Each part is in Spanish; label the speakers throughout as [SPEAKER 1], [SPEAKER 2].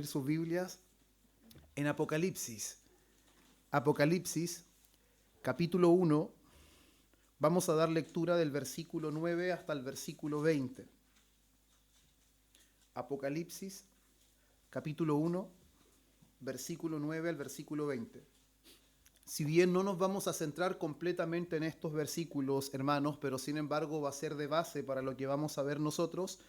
[SPEAKER 1] abrir sus Biblias en Apocalipsis. Apocalipsis, capítulo 1, vamos a dar lectura del versículo 9 hasta el versículo 20. Apocalipsis, capítulo 1, versículo 9 al versículo 20. Si bien no nos vamos a centrar completamente en estos versículos, hermanos, pero sin embargo va a ser de base para lo que vamos a ver nosotros,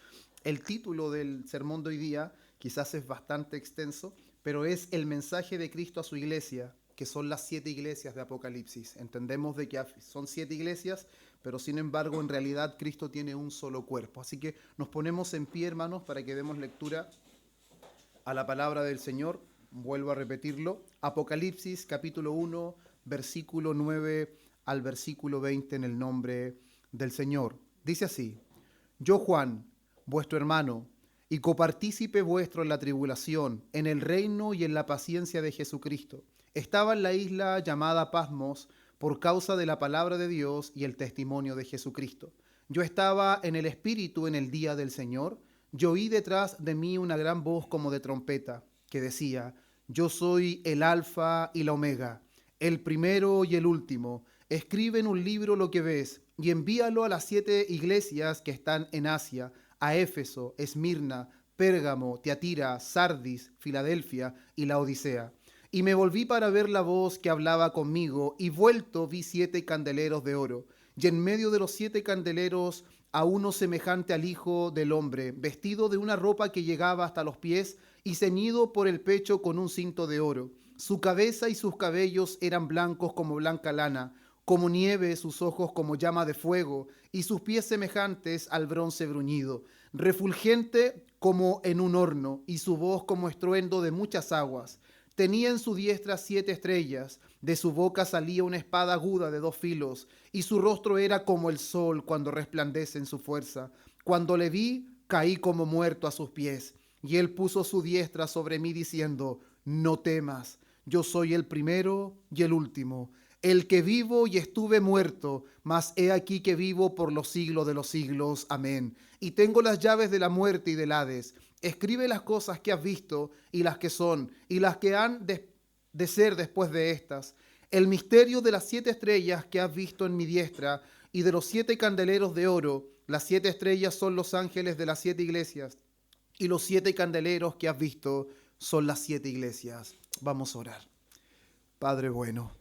[SPEAKER 1] el título del sermón de hoy día quizás es bastante extenso, pero es el mensaje de Cristo a su iglesia, que son las 7 iglesias de Apocalipsis. Entendemos de que son 7 iglesias, pero sin embargo en realidad Cristo tiene un solo cuerpo. Así que nos ponemos en pie, hermanos, para que demos lectura a la palabra del Señor. Vuelvo a repetirlo. Apocalipsis capítulo 1, versículo 9 al versículo 20 en el nombre del Señor. Dice así: Yo, Juan, vuestro hermano, y copartícipe vuestro en la tribulación, en el reino y en la paciencia de Jesucristo, estaba en la isla llamada Patmos por causa de la palabra de Dios y el testimonio de Jesucristo. Yo estaba en el Espíritu en el día del Señor. Yo oí detrás de mí una gran voz como de trompeta, que decía: Yo soy el Alfa y la Omega, el primero y el último. Escribe en un libro lo que ves y envíalo a las 7 iglesias que están en Asia, a Éfeso, Esmirna, Pérgamo, Tiatira, Sardis, Filadelfia y la Odisea. Y me volví para ver la voz que hablaba conmigo, y vuelto vi 7 candeleros de oro, y en medio de los 7 candeleros a uno semejante al Hijo del Hombre, vestido de una ropa que llegaba hasta los pies y ceñido por el pecho con un cinto de oro. Su cabeza y sus cabellos eran blancos como blanca lana, como nieve, sus ojos como llama de fuego, y sus pies semejantes al bronce bruñido, refulgente como en un horno, y su voz como estruendo de muchas aguas. Tenía en su diestra 7 estrellas, de su boca salía una espada aguda de 2 filos, y su rostro era como el sol cuando resplandece en su fuerza. Cuando le vi, caí como muerto a sus pies, y él puso su diestra sobre mí diciendo: No temas, yo soy el primero y el último, el que vivo y estuve muerto, mas he aquí que vivo por los siglos de los siglos. Amén. Y tengo las llaves de la muerte y del Hades. Escribe las cosas que has visto y las que son y las que han de ser después de estas. El misterio de las 7 estrellas que has visto en mi diestra y de los 7 candeleros de oro. Las 7 estrellas son los ángeles de las 7 iglesias y los 7 candeleros que has visto son las 7 iglesias. Vamos a orar. Padre bueno,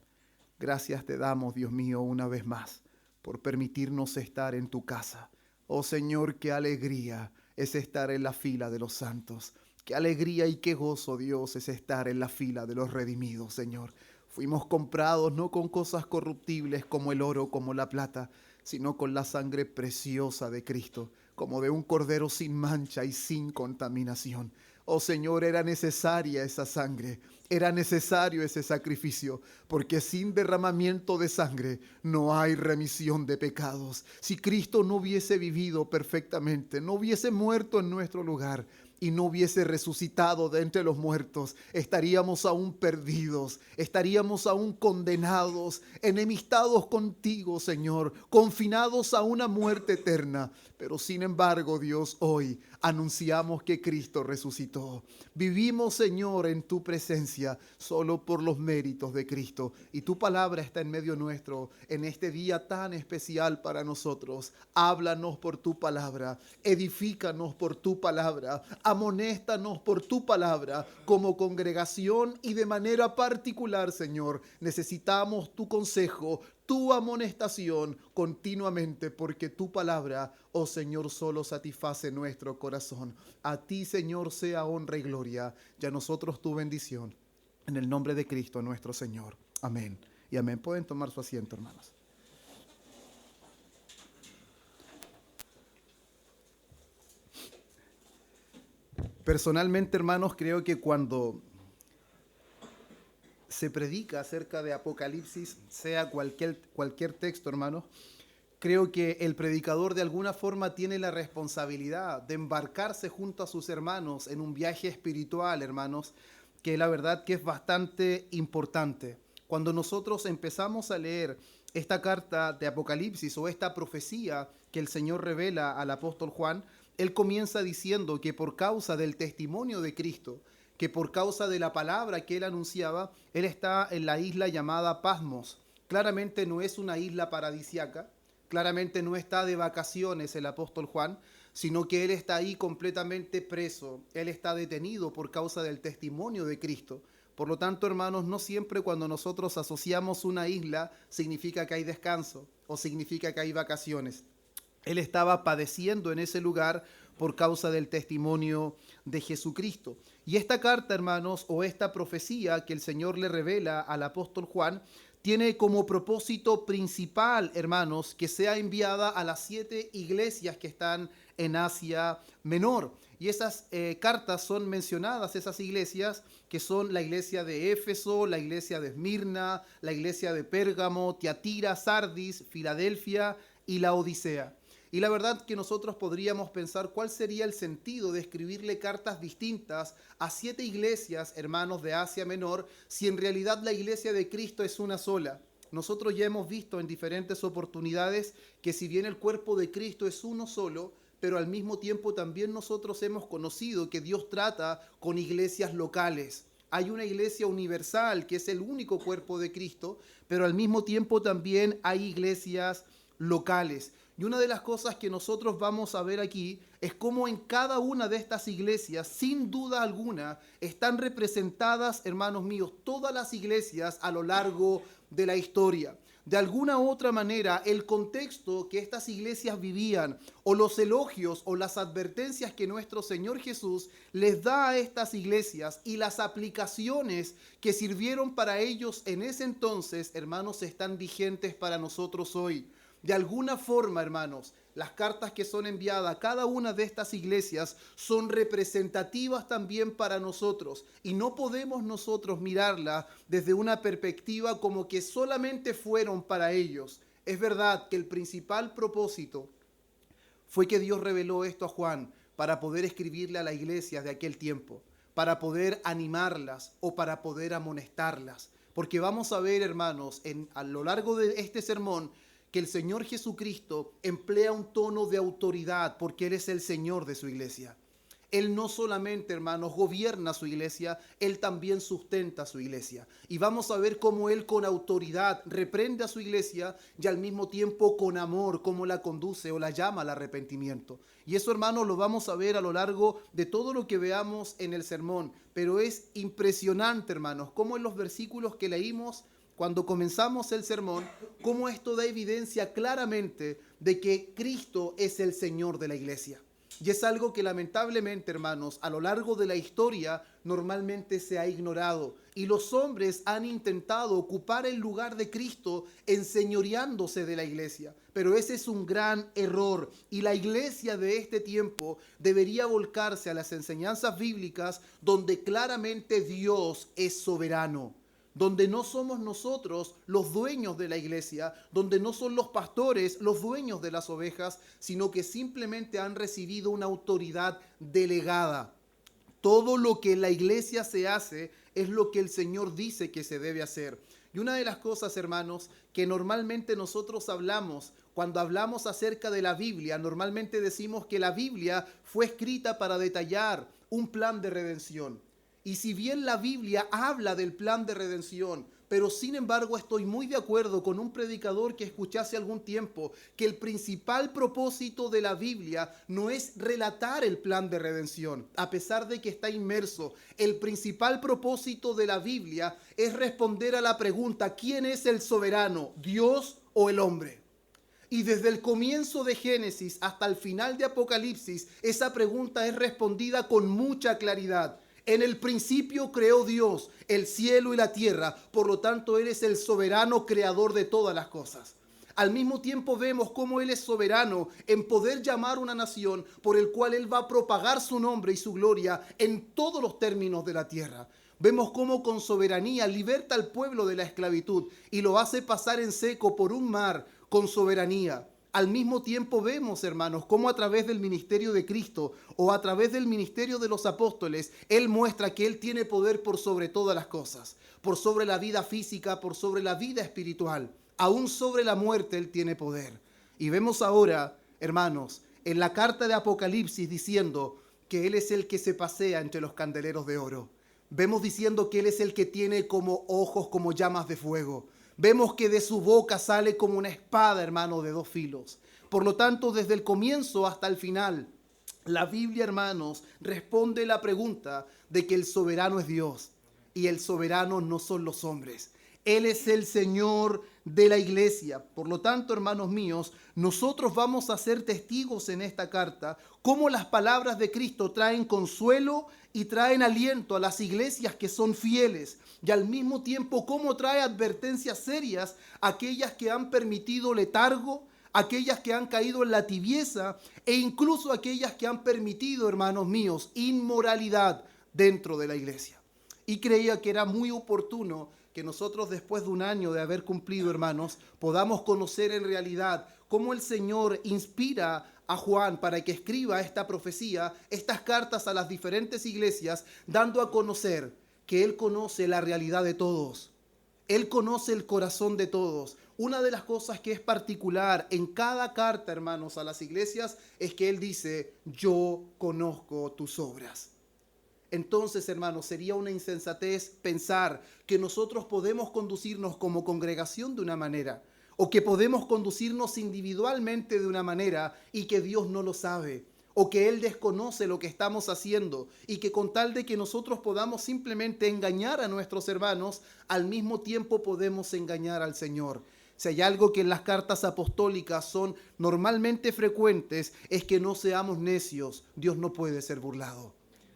[SPEAKER 1] gracias te damos, Dios mío, una vez más por permitirnos estar en tu casa. Oh Señor, qué alegría es estar en la fila de los santos. Qué alegría y qué gozo, Dios, es estar en la fila de los redimidos, Señor. Fuimos comprados no con cosas corruptibles como el oro, como la plata, sino con la sangre preciosa de Cristo, como de un cordero sin mancha y sin contaminación. Oh Señor, era necesaria esa sangre, era necesario ese sacrificio, porque sin derramamiento de sangre no hay remisión de pecados. Si Cristo no hubiese vivido perfectamente, no hubiese muerto en nuestro lugar y no hubiese resucitado de entre los muertos, estaríamos aún perdidos, estaríamos aún condenados, enemistados contigo, Señor, confinados a una muerte eterna. Pero sin embargo, Dios, hoy anunciamos que Cristo resucitó. Vivimos, Señor, en tu presencia solo por los méritos de Cristo. Y tu palabra está en medio nuestro en este día tan especial para nosotros. Háblanos por tu palabra, edifícanos por tu palabra, amonéstanos por tu palabra como congregación y de manera particular, Señor. Necesitamos tu consejo, tu amonestación continuamente, porque tu palabra, oh Señor, solo satisface nuestro corazón. A ti, Señor, sea honra y gloria, y a nosotros tu bendición. En el nombre de Cristo nuestro Señor. Amén y amén. Pueden tomar su asiento, hermanos. Personalmente, hermanos, creo que cuando se predica acerca de Apocalipsis, sea cualquier texto, hermanos, creo que el predicador de alguna forma tiene la responsabilidad de embarcarse junto a sus hermanos en un viaje espiritual, hermanos, que la verdad que es bastante importante. Cuando nosotros empezamos a leer esta carta de Apocalipsis o esta profecía que el Señor revela al apóstol Juan, él comienza diciendo que por causa del testimonio de Cristo, que por causa de la palabra que él anunciaba, él está en la isla llamada Patmos. Claramente no es una isla paradisiaca, claramente no está de vacaciones el apóstol Juan, sino que él está ahí completamente preso, él está detenido por causa del testimonio de Cristo. Por lo tanto, hermanos, no siempre cuando nosotros asociamos una isla significa que hay descanso o significa que hay vacaciones. Él estaba padeciendo en ese lugar por causa del testimonio de Jesucristo. Y esta carta, hermanos, o esta profecía que el Señor le revela al apóstol Juan, tiene como propósito principal, hermanos, que sea enviada a las 7 iglesias que están en Asia Menor. Y esas cartas son mencionadas, esas iglesias, que son la iglesia de Éfeso, la iglesia de Esmirna, la iglesia de Pérgamo, Tiatira, Sardis, Filadelfia y la Odisea. Y la verdad que nosotros podríamos pensar cuál sería el sentido de escribirle cartas distintas a 7 iglesias, hermanos, de Asia Menor, si en realidad la iglesia de Cristo es una sola. Nosotros ya hemos visto en diferentes oportunidades que si bien el cuerpo de Cristo es uno solo, pero al mismo tiempo también nosotros hemos conocido que Dios trata con iglesias locales. Hay una iglesia universal que es el único cuerpo de Cristo, pero al mismo tiempo también hay iglesias locales. Y una de las cosas que nosotros vamos a ver aquí es cómo en cada una de estas iglesias, sin duda alguna, están representadas, hermanos míos, todas las iglesias a lo largo de la historia. De alguna u otra manera, el contexto que estas iglesias vivían, o los elogios o las advertencias que nuestro Señor Jesús les da a estas iglesias y las aplicaciones que sirvieron para ellos en ese entonces, hermanos, están vigentes para nosotros hoy. De alguna forma, hermanos, las cartas que son enviadas a cada una de estas iglesias son representativas también para nosotros. Y no podemos nosotros mirarlas desde una perspectiva como que solamente fueron para ellos. Es verdad que el principal propósito fue que Dios reveló esto a Juan para poder escribirle a la iglesia de aquel tiempo, para poder animarlas o para poder amonestarlas. Porque vamos a ver, hermanos, a lo largo de este sermón, que el Señor Jesucristo emplea un tono de autoridad porque Él es el Señor de su iglesia. Él no solamente, hermanos, gobierna su iglesia, Él también sustenta su iglesia. Y vamos a ver cómo Él con autoridad reprende a su iglesia y al mismo tiempo con amor, cómo la conduce o la llama al arrepentimiento. Y eso, hermanos, lo vamos a ver a lo largo de todo lo que veamos en el sermón. Pero es impresionante, hermanos, cómo en los versículos que leímos cuando comenzamos el sermón, cómo esto da evidencia claramente de que Cristo es el Señor de la iglesia. Y es algo que lamentablemente, hermanos, a lo largo de la historia normalmente se ha ignorado. Y los hombres han intentado ocupar el lugar de Cristo enseñoreándose de la iglesia. Pero ese es un gran error. Y la iglesia de este tiempo debería volcarse a las enseñanzas bíblicas donde claramente Dios es soberano, donde no somos nosotros los dueños de la iglesia, donde no son los pastores los dueños de las ovejas, sino que simplemente han recibido una autoridad delegada. Todo lo que en la iglesia se hace es lo que el Señor dice que se debe hacer. Y una de las cosas, hermanos, que normalmente nosotros hablamos, cuando hablamos acerca de la Biblia, normalmente decimos que la Biblia fue escrita para detallar un plan de redención. Y si bien la Biblia habla del plan de redención, pero sin embargo estoy muy de acuerdo con un predicador que escuché hace algún tiempo, que el principal propósito de la Biblia no es relatar el plan de redención, a pesar de que está inmerso. El principal propósito de la Biblia es responder a la pregunta: ¿quién es el soberano, Dios o el hombre? Y desde el comienzo de Génesis hasta el final de Apocalipsis, esa pregunta es respondida con mucha claridad. En el principio creó Dios el cielo y la tierra, por lo tanto Él es el soberano creador de todas las cosas. Al mismo tiempo vemos cómo Él es soberano en poder llamar una nación por el cual Él va a propagar su nombre y su gloria en todos los términos de la tierra. Vemos cómo con soberanía liberta al pueblo de la esclavitud y lo hace pasar en seco por un mar con soberanía. Al mismo tiempo vemos, hermanos, cómo a través del ministerio de Cristo o a través del ministerio de los apóstoles, Él muestra que Él tiene poder por sobre todas las cosas, por sobre la vida física, por sobre la vida espiritual, aún sobre la muerte Él tiene poder. Y vemos ahora, hermanos, en la carta de Apocalipsis diciendo que Él es el que se pasea entre los candeleros de oro. Vemos diciendo que Él es el que tiene como ojos como llamas de fuego. Vemos que de su boca sale como una espada, hermano, de dos filos. Por lo tanto, desde el comienzo hasta el final, la Biblia, hermanos, responde la pregunta de que el soberano es Dios y el soberano no son los hombres. Él es el Señor de la iglesia. Por lo tanto, hermanos míos, nosotros vamos a ser testigos en esta carta cómo las palabras de Cristo traen consuelo y traen aliento a las iglesias que son fieles, y al mismo tiempo cómo trae advertencias serias a aquellas que han permitido letargo, aquellas que han caído en la tibieza e incluso aquellas que han permitido, hermanos míos, inmoralidad dentro de la iglesia. Y creía que era muy oportuno que nosotros, después de un año de haber cumplido, hermanos, podamos conocer en realidad cómo el Señor inspira a Juan para que escriba esta profecía, estas cartas a las diferentes iglesias, dando a conocer que Él conoce la realidad de todos. Él conoce el corazón de todos. Una de las cosas que es particular en cada carta, hermanos, a las iglesias es que Él dice: yo conozco tus obras. Entonces, hermanos, sería una insensatez pensar que nosotros podemos conducirnos como congregación de una manera, o que podemos conducirnos individualmente de una manera y que Dios no lo sabe, o que Él desconoce lo que estamos haciendo y que con tal de que nosotros podamos simplemente engañar a nuestros hermanos, al mismo tiempo podemos engañar al Señor. Si hay algo que en las cartas apostólicas son normalmente frecuentes, es que no seamos necios. Dios no puede ser burlado.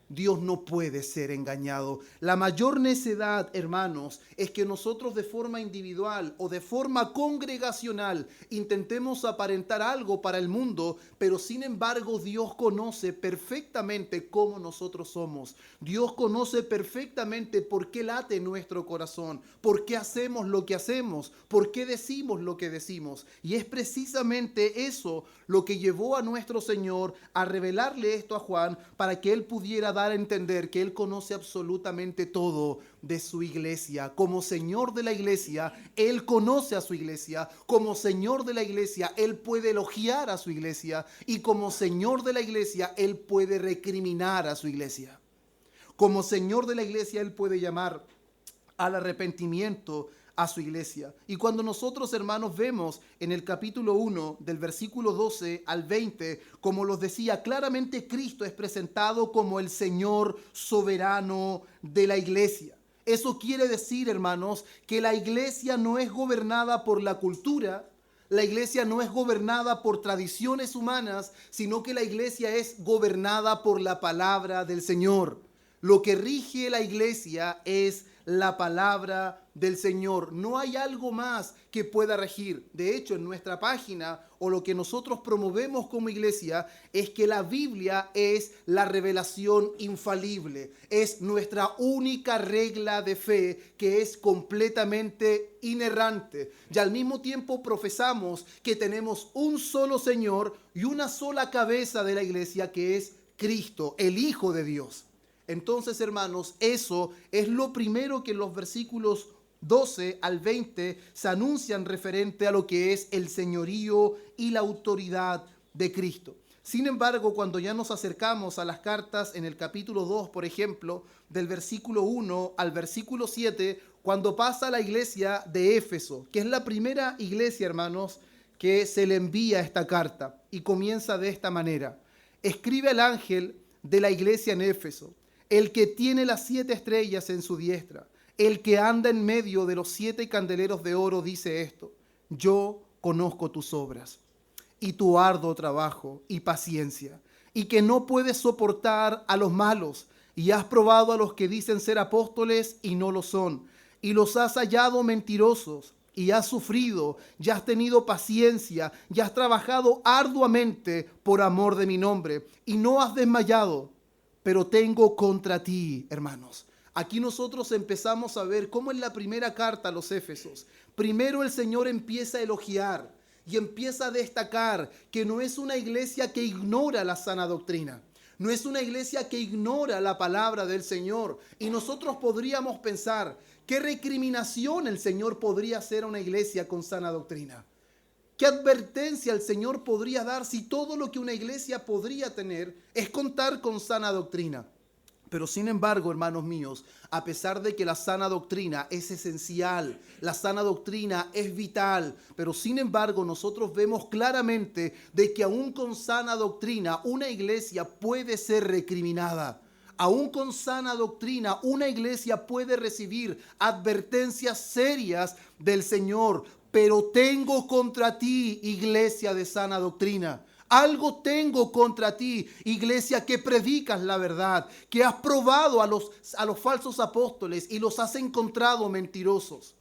[SPEAKER 1] Dios no puede ser engañado. La mayor necedad, hermanos, es que nosotros de forma individual o de forma congregacional intentemos aparentar algo para el mundo, pero sin embargo Dios conoce perfectamente cómo nosotros somos. Dios conoce perfectamente por qué late nuestro corazón, por qué hacemos lo que hacemos, por qué decimos lo que decimos. Y es precisamente eso lo que llevó a nuestro Señor a revelarle esto a Juan para que él pudiera dar a entender que Él conoce absolutamente todo de su iglesia. Como Señor de la iglesia, Él conoce a su iglesia. Como Señor de la iglesia, Él puede elogiar a su iglesia. Y como Señor de la iglesia, Él puede recriminar a su iglesia. Como Señor de la iglesia, Él puede llamar al arrepentimiento a su iglesia. Y cuando nosotros, hermanos, vemos en el capítulo 1 del versículo 12 al 20, como los decía, claramente Cristo es presentado como el Señor soberano de la iglesia. Eso quiere decir, hermanos, que la iglesia no es gobernada por la cultura, la iglesia no es gobernada por tradiciones humanas, sino que la iglesia es gobernada por la palabra del Señor. Lo que rige la iglesia es la palabra del Señor. No hay algo más que pueda regir. De hecho, en nuestra página o lo que nosotros promovemos como iglesia es que la Biblia es la revelación infalible. Es nuestra única regla de fe que es completamente inerrante. Y al mismo tiempo profesamos que tenemos un solo Señor y una sola cabeza de la iglesia, que es Cristo, el Hijo de Dios. Entonces, hermanos, eso es lo primero que en los versículos 12 al 20 se anuncian referente a lo que es el señorío y la autoridad de Cristo. Sin embargo, cuando ya nos acercamos a las cartas en el capítulo 2, por ejemplo, del versículo 1 al versículo 7, cuando pasa a la iglesia de Éfeso, que es la primera iglesia, hermanos, que se le envía esta carta, y comienza de esta manera: escribe al ángel de la iglesia en Éfeso, el que tiene las 7 estrellas en su diestra, el que anda en medio de los 7 candeleros de oro, dice esto: yo conozco tus obras y tu arduo trabajo y paciencia, y que no puedes soportar a los malos, y has probado a los que dicen ser apóstoles y no lo son, y los has hallado mentirosos, y has sufrido, y has tenido paciencia, y has trabajado arduamente por amor de mi nombre, y no has desmayado. Pero tengo contra ti, hermanos. Aquí nosotros empezamos a ver cómo en la primera carta a los Éfesos, primero el Señor empieza a elogiar y empieza a destacar que no es una iglesia que ignora la sana doctrina. No es una iglesia que ignora la palabra del Señor. Y nosotros podríamos pensar, ¿qué recriminación el Señor podría hacer a una iglesia con sana doctrina? ¿Qué advertencia el Señor podría dar si todo lo que una iglesia podría tener es contar con sana doctrina? Pero sin embargo, hermanos míos, a pesar de que la sana doctrina es esencial, la sana doctrina es vital, pero sin embargo nosotros vemos claramente de que aún con sana doctrina una iglesia puede ser recriminada. Aún con sana doctrina una iglesia puede recibir advertencias serias del Señor. Pero tengo contra ti, iglesia de sana doctrina. Algo tengo contra ti, iglesia que predicas la verdad, que has probado a los falsos apóstoles y los has encontrado mentirosos.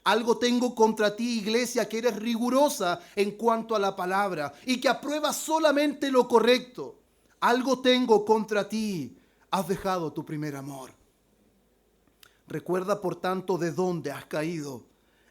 [SPEAKER 1] Algo tengo contra ti, iglesia, que eres rigurosa en cuanto a la palabra y que apruebas solamente lo correcto. Algo tengo contra ti, has dejado tu primer amor. Recuerda, por tanto, de dónde has caído.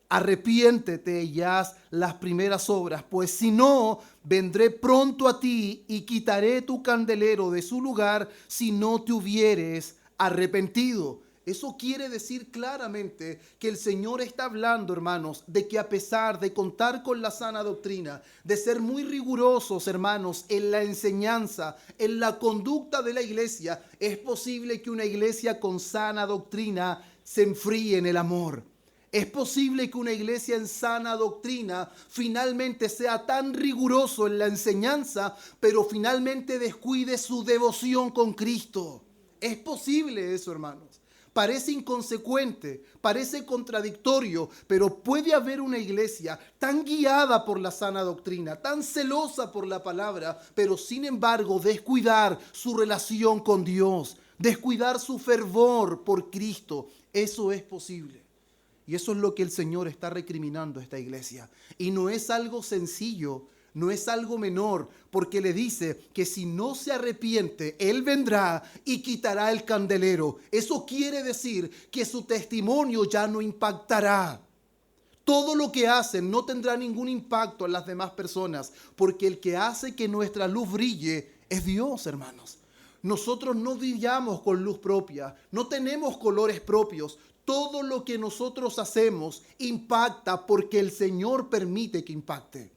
[SPEAKER 1] Arrepiéntete y haz las primeras obras, pues si no, vendré pronto a ti y quitaré tu candelero de su lugar si no te hubieres arrepentido. Eso quiere decir claramente que el Señor está hablando, hermanos, de que a pesar de contar con la sana doctrina, de ser muy rigurosos, hermanos, en la enseñanza, en la conducta de la iglesia, es posible que una iglesia con sana doctrina se enfríe en el amor. Es posible que una iglesia en sana doctrina finalmente sea tan riguroso en la enseñanza, pero finalmente descuide su devoción con Cristo. Es posible eso, hermanos. Parece inconsecuente, parece contradictorio, pero puede haber una iglesia tan guiada por la sana doctrina, tan celosa por la palabra, pero sin embargo descuidar su relación con Dios, descuidar su fervor por Cristo. Eso es posible. Y eso es lo que el Señor está recriminando a esta iglesia. Y no es algo sencillo, no es algo menor, porque le dice que si no se arrepiente, Él vendrá y quitará el candelero. Eso quiere decir que su testimonio ya no impactará. Todo lo que hacen no tendrá ningún impacto en las demás personas, porque el que hace que nuestra luz brille es Dios, hermanos. Nosotros no brillamos con luz propia, no tenemos colores propios. Todo lo que nosotros hacemos impacta porque el Señor permite que impacte.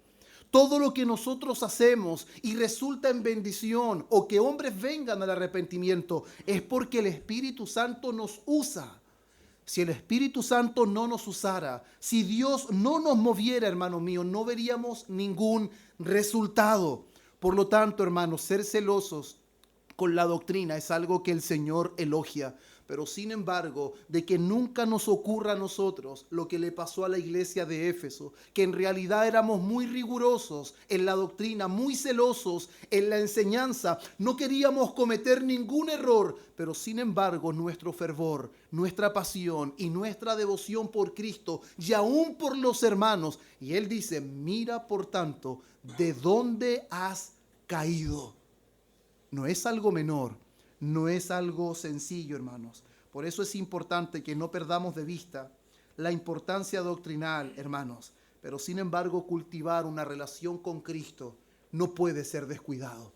[SPEAKER 1] Todo lo que nosotros hacemos y resulta en bendición o que hombres vengan al arrepentimiento es porque el Espíritu Santo nos usa. Si el Espíritu Santo no nos usara, si Dios no nos moviera, hermano mío, no veríamos ningún resultado. Por lo tanto, hermanos, ser celosos con la doctrina es algo que el Señor elogia. Pero sin embargo, de que nunca nos ocurra a nosotros lo que le pasó a la iglesia de Éfeso, que en realidad éramos muy rigurosos en la doctrina, muy celosos en la enseñanza, no queríamos cometer ningún error, pero sin embargo nuestro fervor, nuestra pasión y nuestra devoción por Cristo y aún por los hermanos. Y Él dice, mira por tanto, ¿de dónde has caído? No es algo menor. No es algo sencillo, hermanos. Por eso es importante que no perdamos de vista la importancia doctrinal, hermanos. Pero sin embargo, cultivar una relación con Cristo no puede ser descuidado.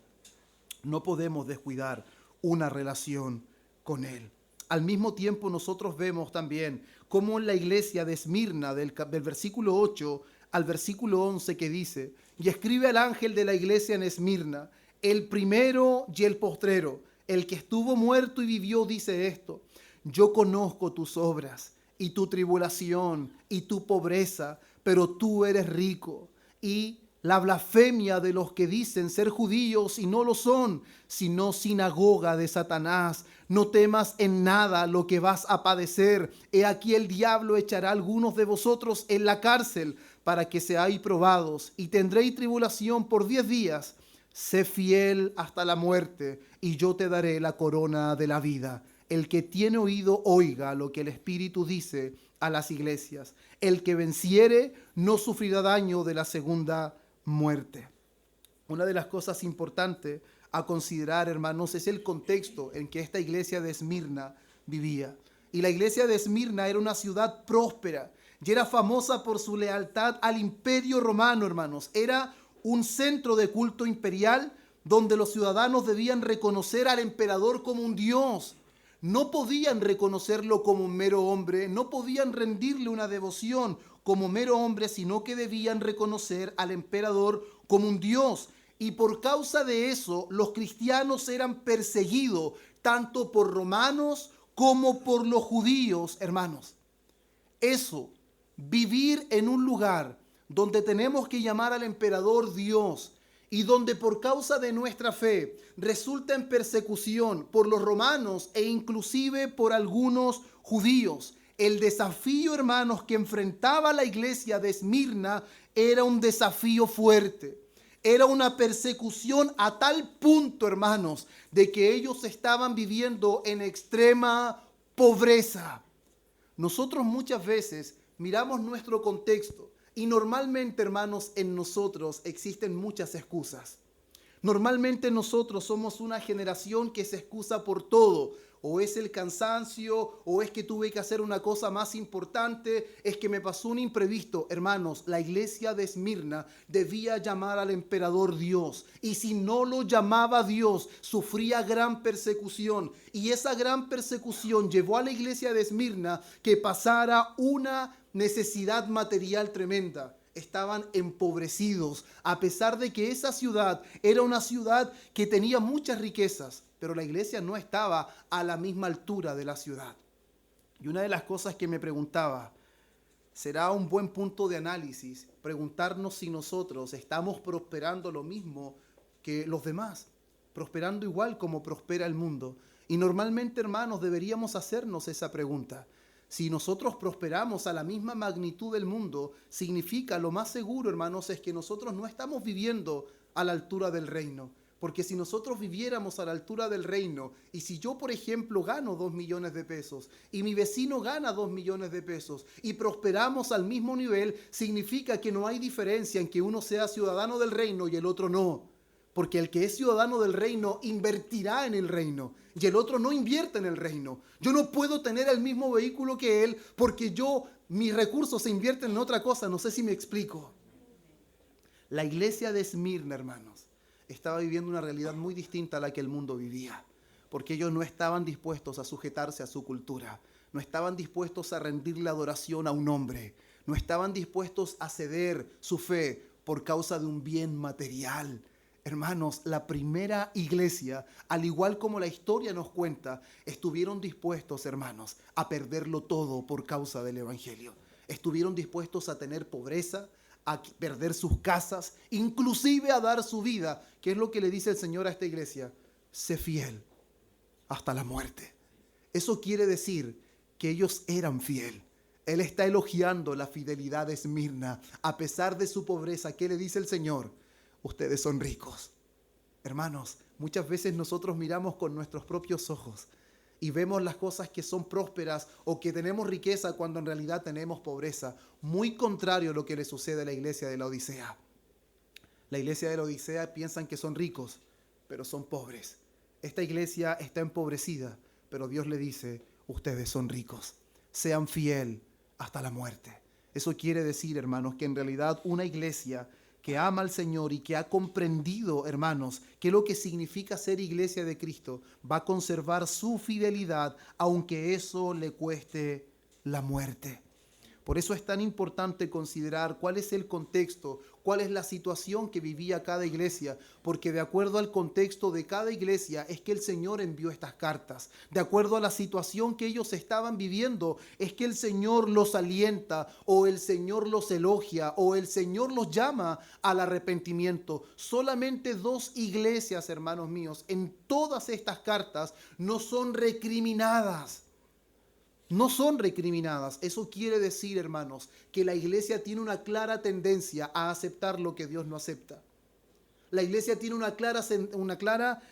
[SPEAKER 1] No podemos descuidar una relación con Él. Al mismo tiempo, nosotros vemos también cómo en la iglesia de Esmirna, del versículo 8 al versículo 11, que dice, y escribe al ángel de la iglesia en Esmirna, el primero y el postrero, el que estuvo muerto y vivió, dice esto: yo conozco tus obras y tu tribulación y tu pobreza, pero tú eres rico, y la blasfemia de los que dicen ser judíos y no lo son, sino sinagoga de Satanás. No temas en nada lo que vas a padecer. He aquí el diablo echará a algunos de vosotros en la cárcel para que seáis probados, y tendréis tribulación por 10 días. Sé fiel hasta la muerte, y yo te daré la corona de la vida. El que tiene oído, oiga lo que el Espíritu dice a las iglesias. El que venciere no sufrirá daño de la segunda muerte. Una de las cosas importantes a considerar, hermanos, es el contexto en que esta iglesia de Esmirna vivía. Y la iglesia de Esmirna era una ciudad próspera y era famosa por su lealtad al imperio romano, hermanos. Era un centro de culto imperial donde los ciudadanos debían reconocer al emperador como un dios. No podían reconocerlo como un mero hombre, no podían rendirle una devoción como mero hombre, sino que debían reconocer al emperador como un dios. Y por causa de eso, los cristianos eran perseguidos tanto por romanos como por los judíos, hermanos. Eso, vivir en un lugar donde tenemos que llamar al emperador Dios y donde por causa de nuestra fe resulta en persecución por los romanos e inclusive por algunos judíos. El desafío, hermanos, que enfrentaba la iglesia de Esmirna era un desafío fuerte. Era una persecución a tal punto, hermanos, de que ellos estaban viviendo en extrema pobreza. Nosotros muchas veces miramos nuestro contexto y normalmente, hermanos, en nosotros existen muchas excusas. Normalmente nosotros somos una generación que se excusa por todo. O es el cansancio, o es que tuve que hacer una cosa más importante, es que me pasó un imprevisto. Hermanos, la iglesia de Esmirna debía llamar al emperador Dios. Y si no lo llamaba Dios, sufría gran persecución. Y esa gran persecución llevó a la iglesia de Esmirna que pasara una necesidad material tremenda. Estaban empobrecidos, a pesar de que esa ciudad era una ciudad que tenía muchas riquezas, pero la iglesia no estaba a la misma altura de la ciudad. Y una de las cosas que me preguntaba, será un buen punto de análisis preguntarnos si nosotros estamos prosperando lo mismo que los demás, prosperando igual como prospera el mundo. Y normalmente, hermanos, deberíamos hacernos esa pregunta. Si nosotros prosperamos a la misma magnitud del mundo, significa, lo más seguro, hermanos, es que nosotros no estamos viviendo a la altura del reino. Porque si nosotros viviéramos a la altura del reino, y si yo, por ejemplo, gano 2 millones de pesos, y mi vecino gana 2 millones de pesos, y prosperamos al mismo nivel, significa que no hay diferencia en que uno sea ciudadano del reino y el otro no. Porque el que es ciudadano del reino invertirá en el reino y el otro no invierte en el reino. Yo no puedo tener el mismo vehículo que él porque mis recursos se invierten en otra cosa. No sé si me explico. La iglesia de Esmirna, hermanos, estaba viviendo una realidad muy distinta a la que el mundo vivía. Porque ellos no estaban dispuestos a sujetarse a su cultura. No estaban dispuestos a rendirle adoración a un hombre. No estaban dispuestos a ceder su fe por causa de un bien material. Hermanos, la primera iglesia, al igual como la historia nos cuenta, estuvieron dispuestos, hermanos, a perderlo todo por causa del evangelio. Estuvieron dispuestos a tener pobreza, a perder sus casas, inclusive a dar su vida. ¿Qué es lo que le dice el Señor a esta iglesia? Sé fiel hasta la muerte. Eso quiere decir que ellos eran fiel. Él está elogiando la fidelidad de Esmirna. A pesar de su pobreza, ¿qué le dice el Señor? Ustedes son ricos. Hermanos, muchas veces nosotros miramos con nuestros propios ojos y vemos las cosas que son prósperas o que tenemos riqueza cuando en realidad tenemos pobreza. Muy contrario a lo que le sucede a la iglesia de la Odisea. La iglesia de la Odisea piensan que son ricos, pero son pobres. Esta iglesia está empobrecida, pero Dios le dice, ustedes son ricos. Sean fiel hasta la muerte. Eso quiere decir, hermanos, que en realidad una iglesia que ama al Señor y que ha comprendido, hermanos, que lo que significa ser iglesia de Cristo, va a conservar su fidelidad, aunque eso le cueste la muerte. Por eso es tan importante considerar cuál es el contexto, cuál es la situación que vivía cada iglesia, porque de acuerdo al contexto de cada iglesia es que el Señor envió estas cartas. De acuerdo a la situación que ellos estaban viviendo, es que el Señor los alienta, o el Señor los elogia, o el Señor los llama al arrepentimiento. Solamente 2 iglesias, hermanos míos, en todas estas cartas no son recriminadas. No son recriminadas. Eso quiere decir, hermanos, que la iglesia tiene una clara tendencia a aceptar lo que Dios no acepta. La iglesia tiene una clara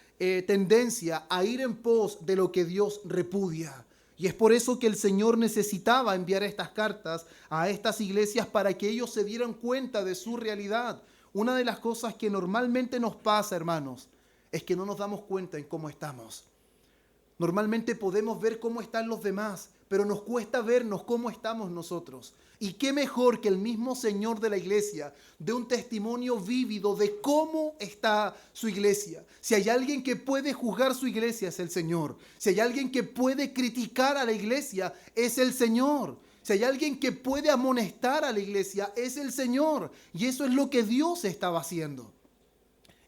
[SPEAKER 1] tendencia a ir en pos de lo que Dios repudia. Y es por eso que el Señor necesitaba enviar estas cartas a estas iglesias para que ellos se dieran cuenta de su realidad. Una de las cosas que normalmente nos pasa, hermanos, es que no nos damos cuenta en cómo estamos. Normalmente podemos ver cómo están los demás, pero nos cuesta vernos cómo estamos nosotros. Y qué mejor que el mismo Señor de la iglesia dé un testimonio vívido de cómo está su iglesia. Si hay alguien que puede juzgar su iglesia, es el Señor. Si hay alguien que puede criticar a la iglesia, es el Señor. Si hay alguien que puede amonestar a la iglesia, es el Señor. Y eso es lo que Dios estaba haciendo.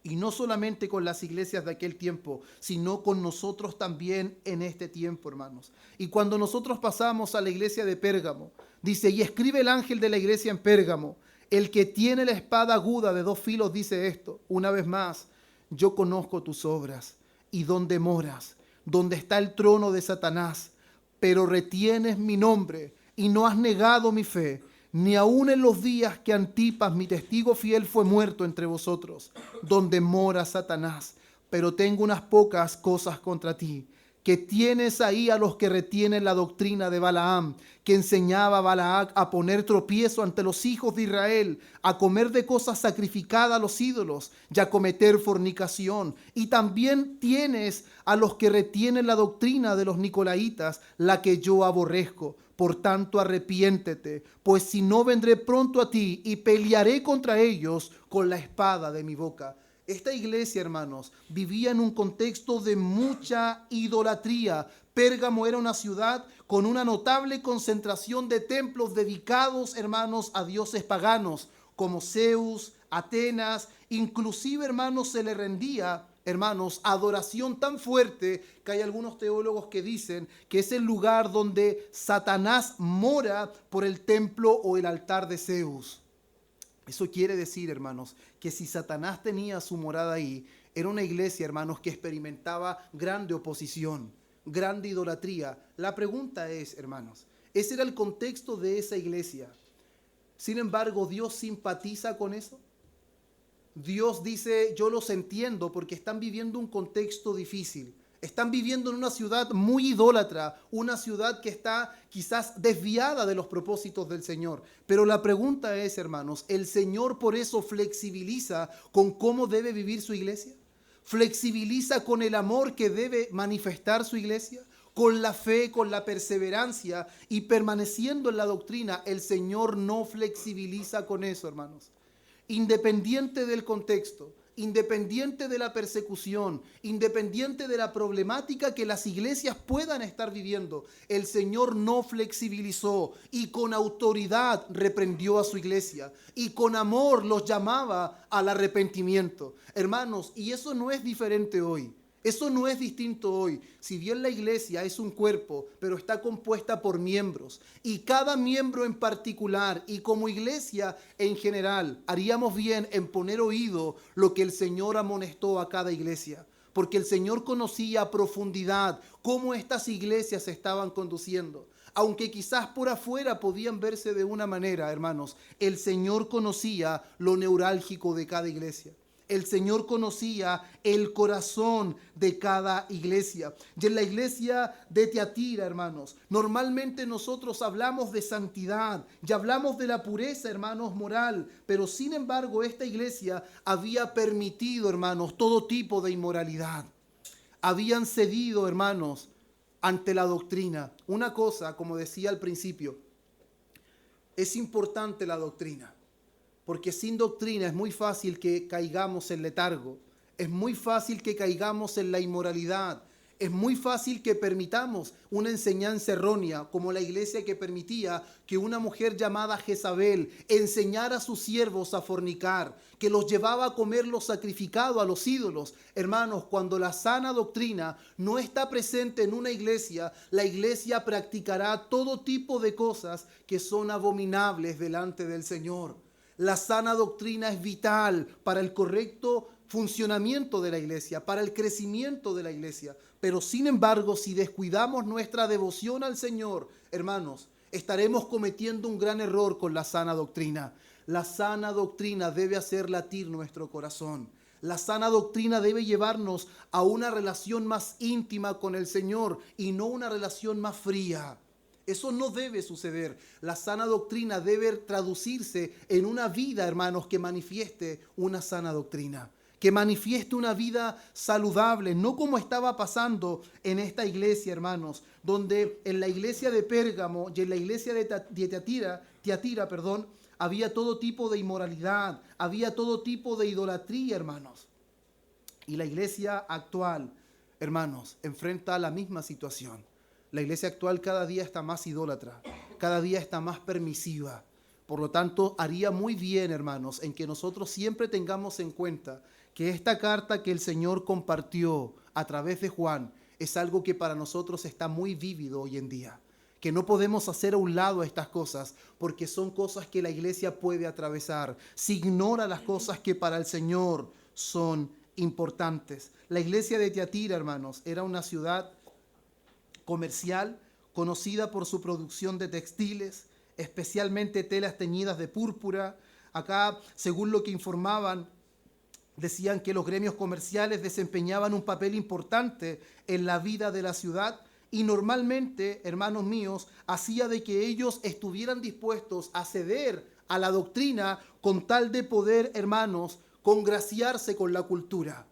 [SPEAKER 1] Y no solamente con las iglesias de aquel tiempo, sino con nosotros también en este tiempo, hermanos. Y cuando nosotros pasamos a la iglesia de Pérgamo, dice, y escribe el ángel de la iglesia en Pérgamo, el que tiene la espada aguda de 2 filos dice esto, una vez más, yo conozco tus obras y dónde moras, donde está el trono de Satanás, pero retienes mi nombre y no has negado mi fe, ni aun en los días que Antipas, mi testigo fiel, fue muerto entre vosotros, donde mora Satanás. Pero tengo unas pocas cosas contra ti, que tienes ahí a los que retienen la doctrina de Balaam, que enseñaba a Balac a poner tropiezo ante los hijos de Israel, a comer de cosas sacrificadas a los ídolos y a cometer fornicación. Y también tienes a los que retienen la doctrina de los nicolaitas, la que yo aborrezco. Por tanto, arrepiéntete, pues si no, vendré pronto a ti y pelearé contra ellos con la espada de mi boca. Esta iglesia, hermanos, vivía en un contexto de mucha idolatría. Pérgamo era una ciudad con una notable concentración de templos dedicados, hermanos, a dioses paganos, como Zeus, Atenas. Inclusive, hermanos, se le rendía, hermanos, adoración tan fuerte que hay algunos teólogos que dicen que es el lugar donde Satanás mora por el templo o el altar de Zeus. Eso quiere decir, hermanos, que si Satanás tenía su morada ahí, era una iglesia, hermanos, que experimentaba grande oposición, grande idolatría. La pregunta es, hermanos, ¿ese era el contexto de esa iglesia? Sin embargo, ¿Dios simpatiza con eso? Dios dice, yo los entiendo porque están viviendo un contexto difícil. Están viviendo en una ciudad muy idólatra, una ciudad que está quizás desviada de los propósitos del Señor. Pero la pregunta es, hermanos, ¿el Señor por eso flexibiliza con cómo debe vivir su iglesia? ¿Flexibiliza con el amor que debe manifestar su iglesia? Con la fe, con la perseverancia y permaneciendo en la doctrina. El Señor no flexibiliza con eso, hermanos. Independiente del contexto, independiente de la persecución, independiente de la problemática que las iglesias puedan estar viviendo, el Señor no flexibilizó y con autoridad reprendió a su iglesia y con amor los llamaba al arrepentimiento. Hermanos, y eso no es diferente hoy. Eso no es distinto hoy. Si bien la iglesia es un cuerpo, pero está compuesta por miembros, y cada miembro en particular, y como iglesia en general, haríamos bien en poner oído lo que el Señor amonestó a cada iglesia, porque el Señor conocía a profundidad cómo estas iglesias se estaban conduciendo. Aunque quizás por afuera podían verse de una manera, hermanos, el Señor conocía lo neurálgico de cada iglesia. El Señor conocía el corazón de cada iglesia. Y en la iglesia de Tiatira, hermanos, normalmente nosotros hablamos de santidad y hablamos de la pureza, hermanos, moral. Pero sin embargo, esta iglesia había permitido, hermanos, todo tipo de inmoralidad. Habían cedido, hermanos, ante la doctrina. Una cosa, como decía al principio, es importante la doctrina. Porque sin doctrina es muy fácil que caigamos en letargo, es muy fácil que caigamos en la inmoralidad, es muy fácil que permitamos una enseñanza errónea, como la iglesia que permitía que una mujer llamada Jezabel enseñara a sus siervos a fornicar, que los llevaba a comer lo sacrificado a los ídolos. Hermanos, cuando la sana doctrina no está presente en una iglesia, la iglesia practicará todo tipo de cosas que son abominables delante del Señor. La sana doctrina es vital para el correcto funcionamiento de la iglesia, para el crecimiento de la iglesia. Pero sin embargo, si descuidamos nuestra devoción al Señor, hermanos, estaremos cometiendo un gran error con la sana doctrina. La sana doctrina debe hacer latir nuestro corazón. La sana doctrina debe llevarnos a una relación más íntima con el Señor y no una relación más fría. Eso no debe suceder. La sana doctrina debe traducirse en una vida, hermanos, que manifieste una sana doctrina, que manifieste una vida saludable, no como estaba pasando en esta iglesia, hermanos, donde en la iglesia de Pérgamo y en la iglesia de Tiatira, había todo tipo de inmoralidad, había todo tipo de idolatría, hermanos. Y la iglesia actual, hermanos, enfrenta la misma situación. La iglesia actual cada día está más idólatra, cada día está más permisiva. Por lo tanto, haría muy bien, hermanos, en que nosotros siempre tengamos en cuenta que esta carta que el Señor compartió a través de Juan es algo que para nosotros está muy vívido hoy en día, que no podemos hacer a un lado estas cosas porque son cosas que la iglesia puede atravesar. Si ignora las cosas que para el Señor son importantes. La iglesia de Tiatira, hermanos, era una ciudad comercial conocida por su producción de textiles, especialmente telas teñidas de púrpura. Acá, según lo que informaban, decían que los gremios comerciales desempeñaban un papel importante en la vida de la ciudad y normalmente, hermanos míos, hacía de que ellos estuvieran dispuestos a ceder a la doctrina con tal de poder, hermanos, congraciarse con la cultura.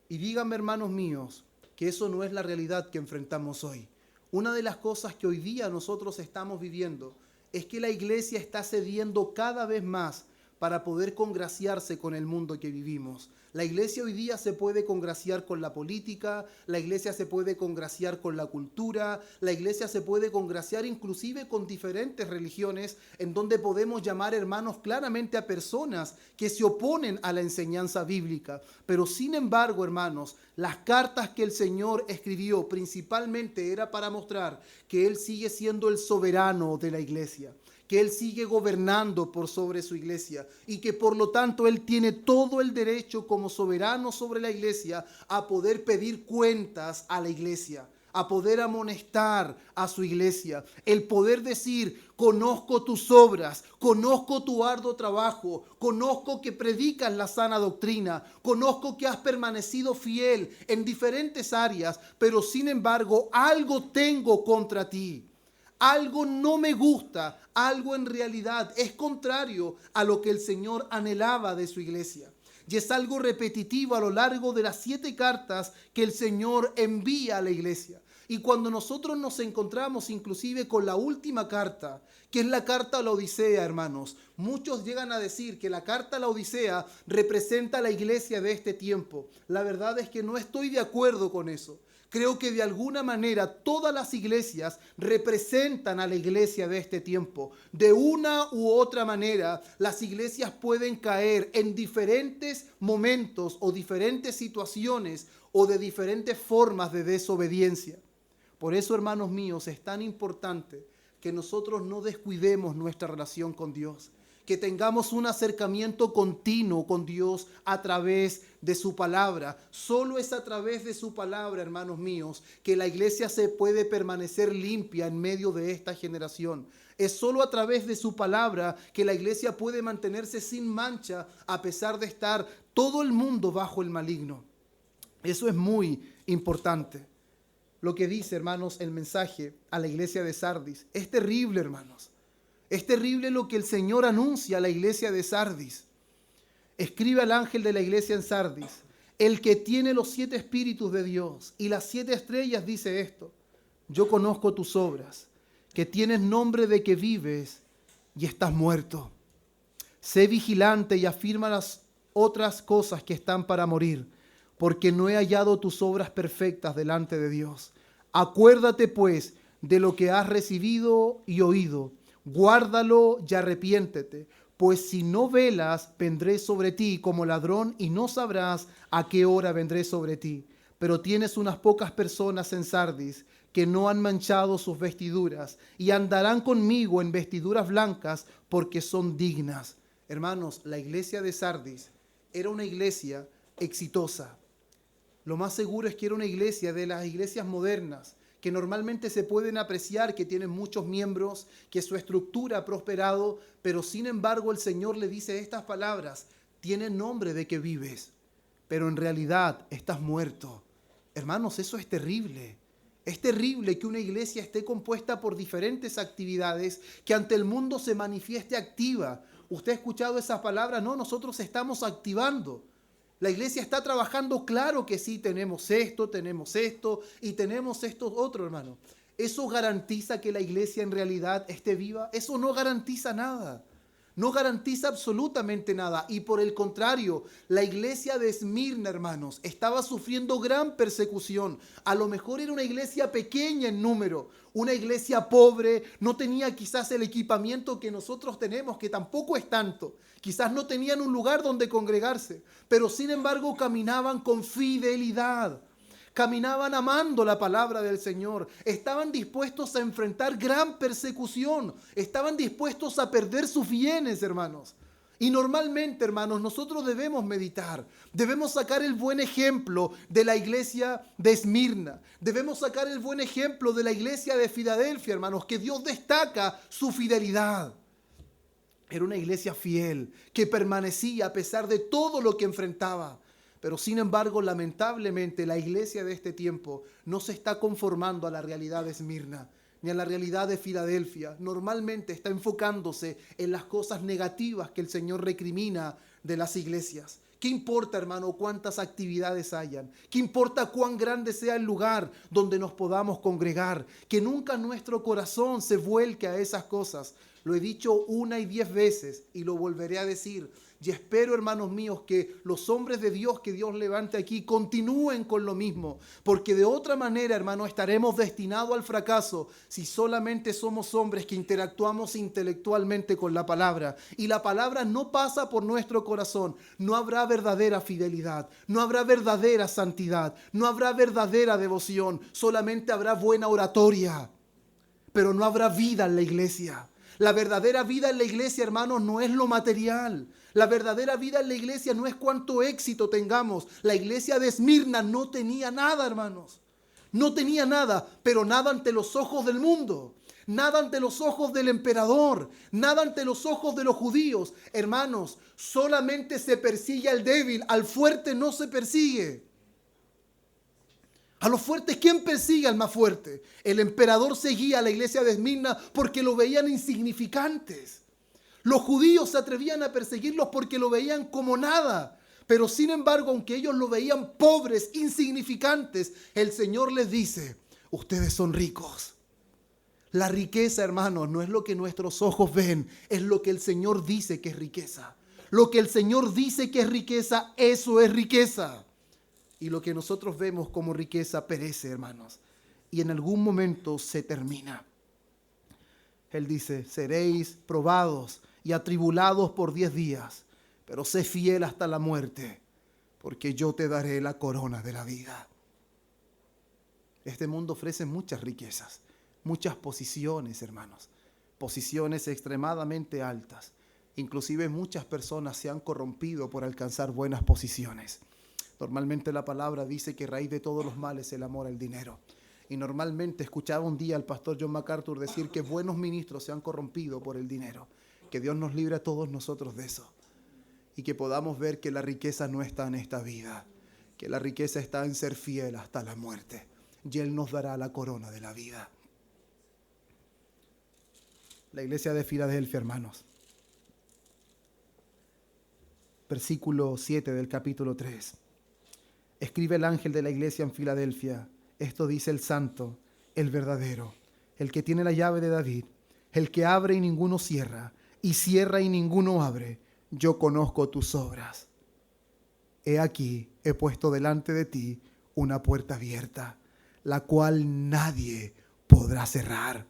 [SPEAKER 1] Y díganme, hermanos míos, que eso no es la realidad que enfrentamos hoy. Una de las cosas que hoy día nosotros estamos viviendo es que la iglesia está cediendo cada vez más para poder congraciarse con el mundo que vivimos. La iglesia hoy día se puede congraciar con la política, la iglesia se puede congraciar con la cultura, la iglesia se puede congraciar inclusive con diferentes religiones en donde podemos llamar hermanos claramente a personas que se oponen a la enseñanza bíblica. Pero sin embargo, hermanos, las cartas que el Señor escribió principalmente era para mostrar que Él sigue siendo el soberano de la iglesia, que Él sigue gobernando por sobre su iglesia y que por lo tanto Él tiene todo el derecho como soberano sobre la iglesia a poder pedir cuentas a la iglesia, a poder amonestar a su iglesia, el poder decir: conozco tus obras, conozco tu arduo trabajo, conozco que predicas la sana doctrina, conozco que has permanecido fiel en diferentes áreas, pero sin embargo algo tengo contra ti. Algo no me gusta, algo en realidad es contrario a lo que el Señor anhelaba de su iglesia. Y es algo repetitivo a lo largo de las 7 cartas que el Señor envía a la iglesia. Y cuando nosotros nos encontramos inclusive con la última carta, que es la carta a la Odisea, hermanos, muchos llegan a decir que la carta a la Odisea representa a la iglesia de este tiempo. La verdad es que no estoy de acuerdo con eso. Creo que de alguna manera todas las iglesias representan a la iglesia de este tiempo. De una u otra manera, las iglesias pueden caer en diferentes momentos o diferentes situaciones o de diferentes formas de desobediencia. Por eso, hermanos míos, es tan importante que nosotros no descuidemos nuestra relación con Dios, que tengamos un acercamiento continuo con Dios a través de su palabra. Solo es a través de su palabra, hermanos míos, que la iglesia se puede permanecer limpia en medio de esta generación. Es solo a través de su palabra que la iglesia puede mantenerse sin mancha a pesar de estar todo el mundo bajo el maligno. Eso es muy importante. Lo que dice, hermanos, el mensaje a la iglesia de Sardis es terrible, hermanos. Es terrible lo que el Señor anuncia a la iglesia de Sardis. Escribe al ángel de la iglesia en Sardis: el que tiene los 7 espíritus de Dios y las 7 estrellas dice esto: yo conozco tus obras, que tienes nombre de que vives y estás muerto. Sé vigilante y afirma las otras cosas que están para morir, porque no he hallado tus obras perfectas delante de Dios. Acuérdate pues de lo que has recibido y oído. Guárdalo y arrepiéntete, pues si no velas, vendré sobre ti como ladrón y no sabrás a qué hora vendré sobre ti. Pero tienes unas pocas personas en Sardis que no han manchado sus vestiduras y andarán conmigo en vestiduras blancas porque son dignas. Hermanos, la iglesia de Sardis era una iglesia exitosa. Lo más seguro es que era una iglesia de las iglesias modernas, que normalmente se pueden apreciar que tienen muchos miembros, que su estructura ha prosperado, pero sin embargo el Señor le dice estas palabras: tienes nombre de que vives, pero en realidad estás muerto. Hermanos, eso es terrible. Es terrible que una iglesia esté compuesta por diferentes actividades, que ante el mundo se manifieste activa. ¿Usted ha escuchado esas palabras? No, nosotros estamos activando. La iglesia está trabajando, claro que sí, tenemos esto y tenemos esto otro, hermano. ¿Eso garantiza que la iglesia en realidad esté viva? Eso no garantiza nada. No garantiza absolutamente nada. Y por el contrario, la iglesia de Esmirna, hermanos, estaba sufriendo gran persecución. A lo mejor era una iglesia pequeña en número, una iglesia pobre, no tenía quizás el equipamiento que nosotros tenemos, que tampoco es tanto. Quizás no tenían un lugar donde congregarse, pero sin embargo caminaban con fidelidad. Caminaban amando la palabra del Señor. Estaban dispuestos a enfrentar gran persecución. Estaban dispuestos a perder sus bienes, hermanos. Y normalmente, hermanos, nosotros debemos meditar. Debemos sacar el buen ejemplo de la iglesia de Esmirna. Debemos sacar el buen ejemplo de la iglesia de Filadelfia, hermanos, que Dios destaca su fidelidad. Era una iglesia fiel que permanecía a pesar de todo lo que enfrentaba. Pero sin embargo, lamentablemente, la iglesia de este tiempo no se está conformando a la realidad de Esmirna, ni a la realidad de Filadelfia. Normalmente está enfocándose en las cosas negativas que el Señor recrimina de las iglesias. ¿Qué importa, hermano, cuántas actividades hayan? ¿Qué importa cuán grande sea el lugar donde nos podamos congregar? Que nunca nuestro corazón se vuelque a esas cosas. Lo he dicho 1 y 10 veces y lo volveré a decir. Y espero, hermanos míos, que los hombres de Dios que Dios levante aquí continúen con lo mismo, porque de otra manera, hermano, estaremos destinados al fracaso si solamente somos hombres que interactuamos intelectualmente con la palabra y la palabra no pasa por nuestro corazón. No habrá verdadera fidelidad, no habrá verdadera santidad, no habrá verdadera devoción, solamente habrá buena oratoria, pero no habrá vida en la iglesia. La verdadera vida en la iglesia, hermanos, no es lo material. La verdadera vida en la iglesia no es cuánto éxito tengamos. La iglesia de Esmirna no tenía nada, hermanos. No tenía nada, pero nada ante los ojos del mundo. Nada ante los ojos del emperador. Nada ante los ojos de los judíos. Hermanos, solamente se persigue al débil. Al fuerte no se persigue. A los fuertes, ¿quién persigue al más fuerte? El emperador seguía a la iglesia de Esmirna porque lo veían insignificantes. Los judíos se atrevían a perseguirlos porque lo veían como nada. Pero sin embargo, aunque ellos lo veían pobres, insignificantes, el Señor les dice, ustedes son ricos. La riqueza, hermanos, no es lo que nuestros ojos ven, es lo que el Señor dice que es riqueza. Lo que el Señor dice que es riqueza, eso es riqueza. Y lo que nosotros vemos como riqueza perece, hermanos. Y en algún momento se termina. Él dice, seréis probados y atribulados por 10 días, pero sé fiel hasta la muerte, porque yo te daré la corona de la vida. Este mundo ofrece muchas riquezas, muchas posiciones, hermanos. Posiciones extremadamente altas. Inclusive muchas personas se han corrompido por alcanzar buenas posiciones. Normalmente la palabra dice que raíz de todos los males es el amor al dinero. Y normalmente escuchaba un día al pastor John MacArthur decir que buenos ministros se han corrompido por el dinero. Que Dios nos libre a todos nosotros de eso. Y que podamos ver que la riqueza no está en esta vida. Que la riqueza está en ser fiel hasta la muerte. Y Él nos dará la corona de la vida. La iglesia de Filadelfia, hermanos. Versículo 7 del capítulo 3. Escribe el ángel de la iglesia en Filadelfia. Esto dice el santo, el verdadero, el que tiene la llave de David, el que abre y ninguno cierra, y cierra y ninguno abre. Yo conozco tus obras. He aquí, he puesto delante de ti una puerta abierta, la cual nadie podrá cerrar,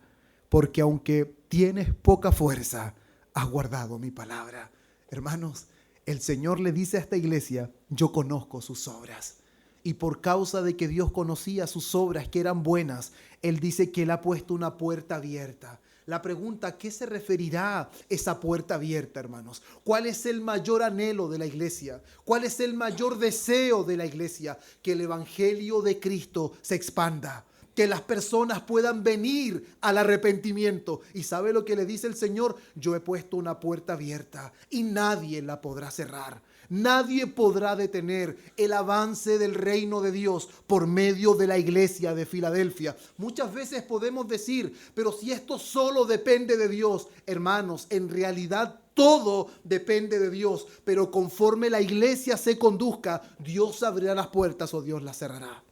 [SPEAKER 1] porque aunque tienes poca fuerza, has guardado mi palabra. Hermanos, el Señor le dice a esta iglesia, yo conozco sus obras. Y por causa de que Dios conocía sus obras que eran buenas, Él dice que Él ha puesto una puerta abierta. La pregunta, ¿a qué se referirá esa puerta abierta, hermanos? ¿Cuál es el mayor anhelo de la iglesia? ¿Cuál es el mayor deseo de la iglesia? Que el evangelio de Cristo se expanda. Que las personas puedan venir al arrepentimiento. ¿Y sabe lo que le dice el Señor? Yo he puesto una puerta abierta y nadie la podrá cerrar. Nadie podrá detener el avance del reino de Dios por medio de la iglesia de Filadelfia. Muchas veces podemos decir, pero si esto solo depende de Dios, hermanos, en realidad todo depende de Dios. Pero conforme la iglesia se conduzca, Dios abrirá las puertas o Dios las cerrará.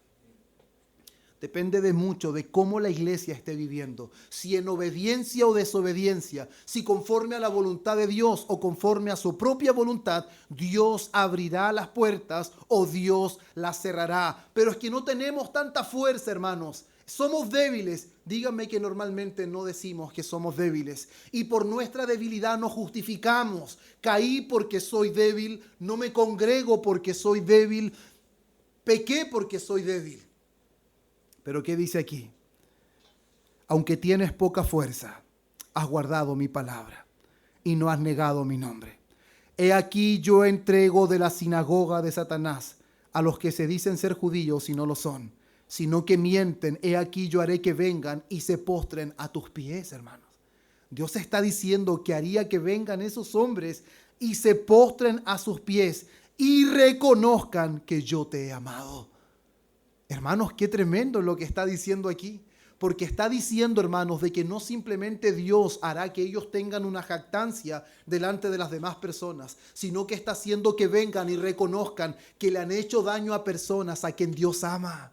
[SPEAKER 1] Depende de mucho de cómo la iglesia esté viviendo. Si en obediencia o desobediencia, si conforme a la voluntad de Dios o conforme a su propia voluntad, Dios abrirá las puertas o Dios las cerrará. Pero es que no tenemos tanta fuerza, hermanos. Somos débiles. Díganme que normalmente no decimos que somos débiles. Y por nuestra debilidad nos justificamos. Caí porque soy débil. No me congrego porque soy débil. Pequé porque soy débil. Pero ¿qué dice aquí? Aunque tienes poca fuerza, has guardado mi palabra y no has negado mi nombre. He aquí yo entrego de la sinagoga de Satanás a los que se dicen ser judíos y no lo son, sino que mienten. He aquí yo haré que vengan y se postren a tus pies, hermanos. Dios está diciendo que haría que vengan esos hombres y se postren a sus pies y reconozcan que yo te he amado. Hermanos, qué tremendo lo que está diciendo aquí. Porque está diciendo, hermanos, de que no simplemente Dios hará que ellos tengan una jactancia delante de las demás personas, sino que está haciendo que vengan y reconozcan que le han hecho daño a personas a quien Dios ama.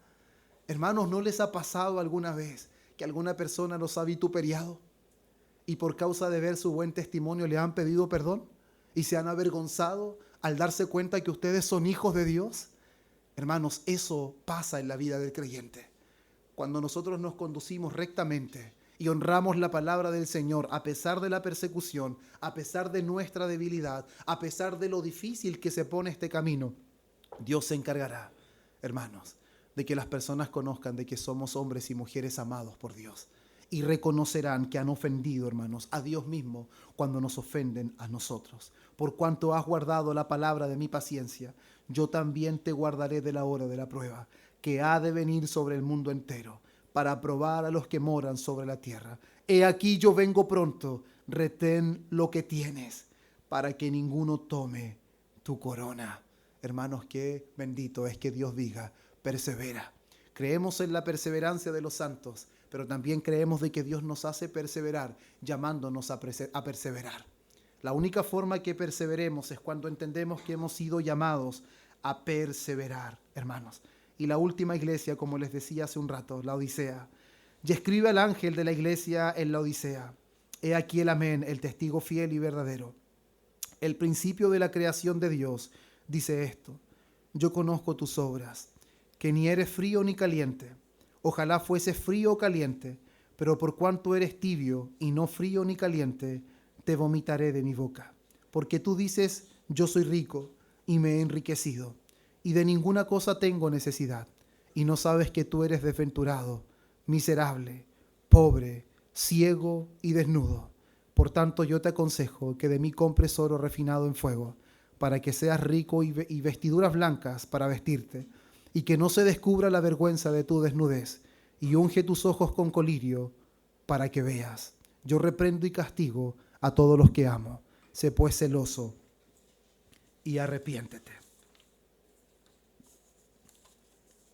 [SPEAKER 1] Hermanos, ¿no les ha pasado alguna vez que alguna persona los ha vituperiado y por causa de ver su buen testimonio le han pedido perdón y se han avergonzado al darse cuenta que ustedes son hijos de Dios? Hermanos, eso pasa en la vida del creyente. Cuando nosotros nos conducimos rectamente y honramos la palabra del Señor, a pesar de la persecución, a pesar de nuestra debilidad, a pesar de lo difícil que se pone este camino, Dios se encargará, hermanos, de que las personas conozcan de que somos hombres y mujeres amados por Dios. Y reconocerán que han ofendido, hermanos, a Dios mismo cuando nos ofenden a nosotros. Por cuanto has guardado la palabra de mi paciencia, yo también te guardaré de la hora de la prueba, que ha de venir sobre el mundo entero, para probar a los que moran sobre la tierra. He aquí yo vengo pronto, retén lo que tienes, para que ninguno tome tu corona. Hermanos, qué bendito es que Dios diga, persevera. Creemos en la perseverancia de los santos, pero también creemos de que Dios nos hace perseverar, llamándonos a perseverar. La única forma que perseveremos es cuando entendemos que hemos sido llamados a perseverar, hermanos. Y la última iglesia, como les decía hace un rato, la Odisea. Y escribe al ángel de la iglesia en la Odisea: he aquí el amén, el testigo fiel y verdadero, el principio de la creación de Dios, dice esto: yo conozco tus obras, que ni eres frío ni caliente. Ojalá fuese frío o caliente, pero por cuanto eres tibio y no frío ni caliente, te vomitaré de mi boca. Porque tú dices, yo soy rico y me he enriquecido, y de ninguna cosa tengo necesidad, y no sabes que tú eres desventurado, miserable, pobre, ciego y desnudo. Por tanto yo te aconsejo que de mí compres oro refinado en fuego, para que seas rico y vestiduras blancas para vestirte, y que no se descubra la vergüenza de tu desnudez, y unge tus ojos con colirio para que veas. Yo reprendo y castigo a todos los que amo. Sé pues celoso y arrepiéntete.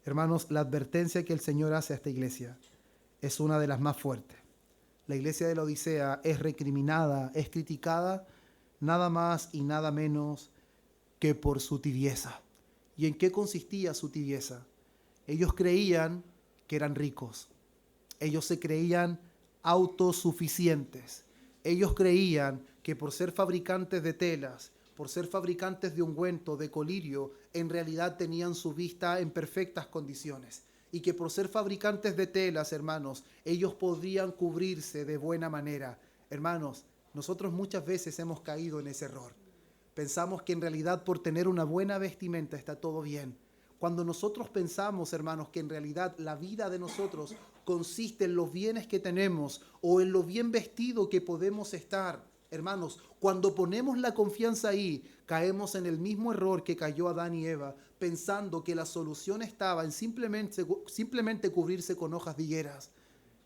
[SPEAKER 1] Hermanos, la advertencia que el Señor hace a esta iglesia es una de las más fuertes. La iglesia de la Odisea es recriminada, es criticada, nada más y nada menos que por su tibieza. ¿Y en qué consistía su tibieza? Ellos creían que eran ricos. Ellos se creían autosuficientes. Ellos creían que por ser fabricantes de telas, por ser fabricantes de ungüento, de colirio, en realidad tenían su vista en perfectas condiciones. Y que por ser fabricantes de telas, hermanos, ellos podrían cubrirse de buena manera. Hermanos, nosotros muchas veces hemos caído en ese error. Pensamos que en realidad por tener una buena vestimenta está todo bien. Cuando nosotros pensamos, hermanos, que en realidad la vida de nosotros consiste en los bienes que tenemos o en lo bien vestido que podemos estar, hermanos, cuando ponemos la confianza ahí, caemos en el mismo error que cayó Adán y Eva, pensando que la solución estaba en simplemente cubrirse con hojas de higueras.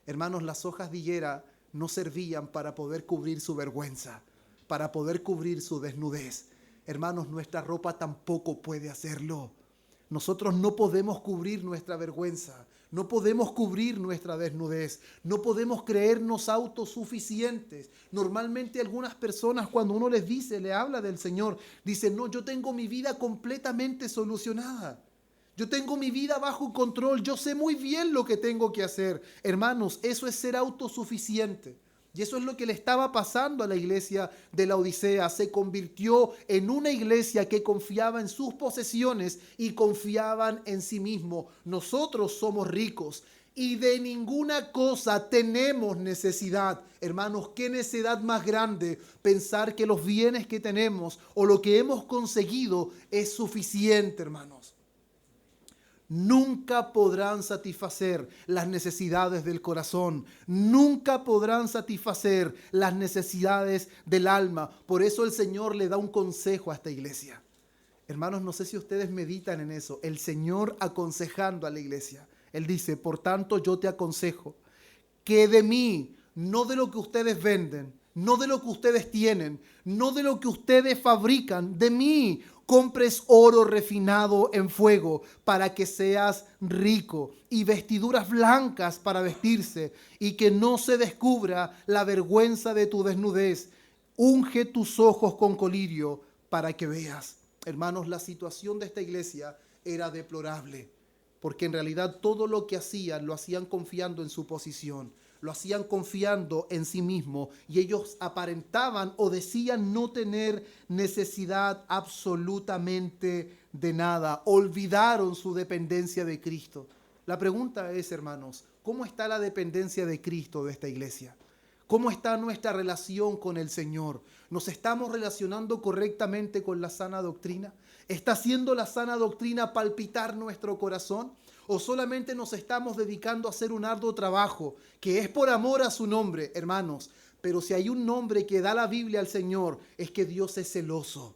[SPEAKER 1] Hermanos, las hojas de higuera no servían para poder cubrir su vergüenza, para poder cubrir su desnudez. Hermanos, nuestra ropa tampoco puede hacerlo. Nosotros no podemos cubrir nuestra vergüenza, no podemos cubrir nuestra desnudez, no podemos creernos autosuficientes. Normalmente algunas personas, cuando uno le habla del Señor, dicen, no, yo tengo mi vida completamente solucionada. Yo tengo mi vida bajo control. Yo sé muy bien lo que tengo que hacer. Hermanos, eso es ser autosuficiente. Y eso es lo que le estaba pasando a la iglesia de la Odisea. Se convirtió en una iglesia que confiaba en sus posesiones y confiaban en sí mismo. Nosotros somos ricos y de ninguna cosa tenemos necesidad. Hermanos, qué necesidad más grande pensar que los bienes que tenemos o lo que hemos conseguido es suficiente, hermanos. Nunca podrán satisfacer las necesidades del corazón. Nunca podrán satisfacer las necesidades del alma. Por eso el Señor le da un consejo a esta iglesia. Hermanos, no sé si ustedes meditan en eso. El Señor aconsejando a la iglesia. Él dice, por tanto yo te aconsejo que de mí, no de lo que ustedes venden, no de lo que ustedes tienen, no de lo que ustedes fabrican, de mí compres oro refinado en fuego para que seas rico y vestiduras blancas para vestirse y que no se descubra la vergüenza de tu desnudez. Unge tus ojos con colirio para que veas. Hermanos, la situación de esta iglesia era deplorable, porque en realidad todo lo que hacían lo hacían confiando en su posición, lo hacían confiando en sí mismo, y ellos aparentaban o decían no tener necesidad absolutamente de nada. Olvidaron su dependencia de Cristo. La pregunta es, hermanos, ¿cómo está la dependencia de Cristo de esta iglesia? ¿Cómo está nuestra relación con el Señor? ¿Nos estamos relacionando correctamente con la sana doctrina? ¿Está haciendo la sana doctrina palpitar nuestro corazón? ¿O solamente nos estamos dedicando a hacer un arduo trabajo que es por amor a su nombre, hermanos? Pero si hay un nombre que da la Biblia al Señor, es que Dios es celoso.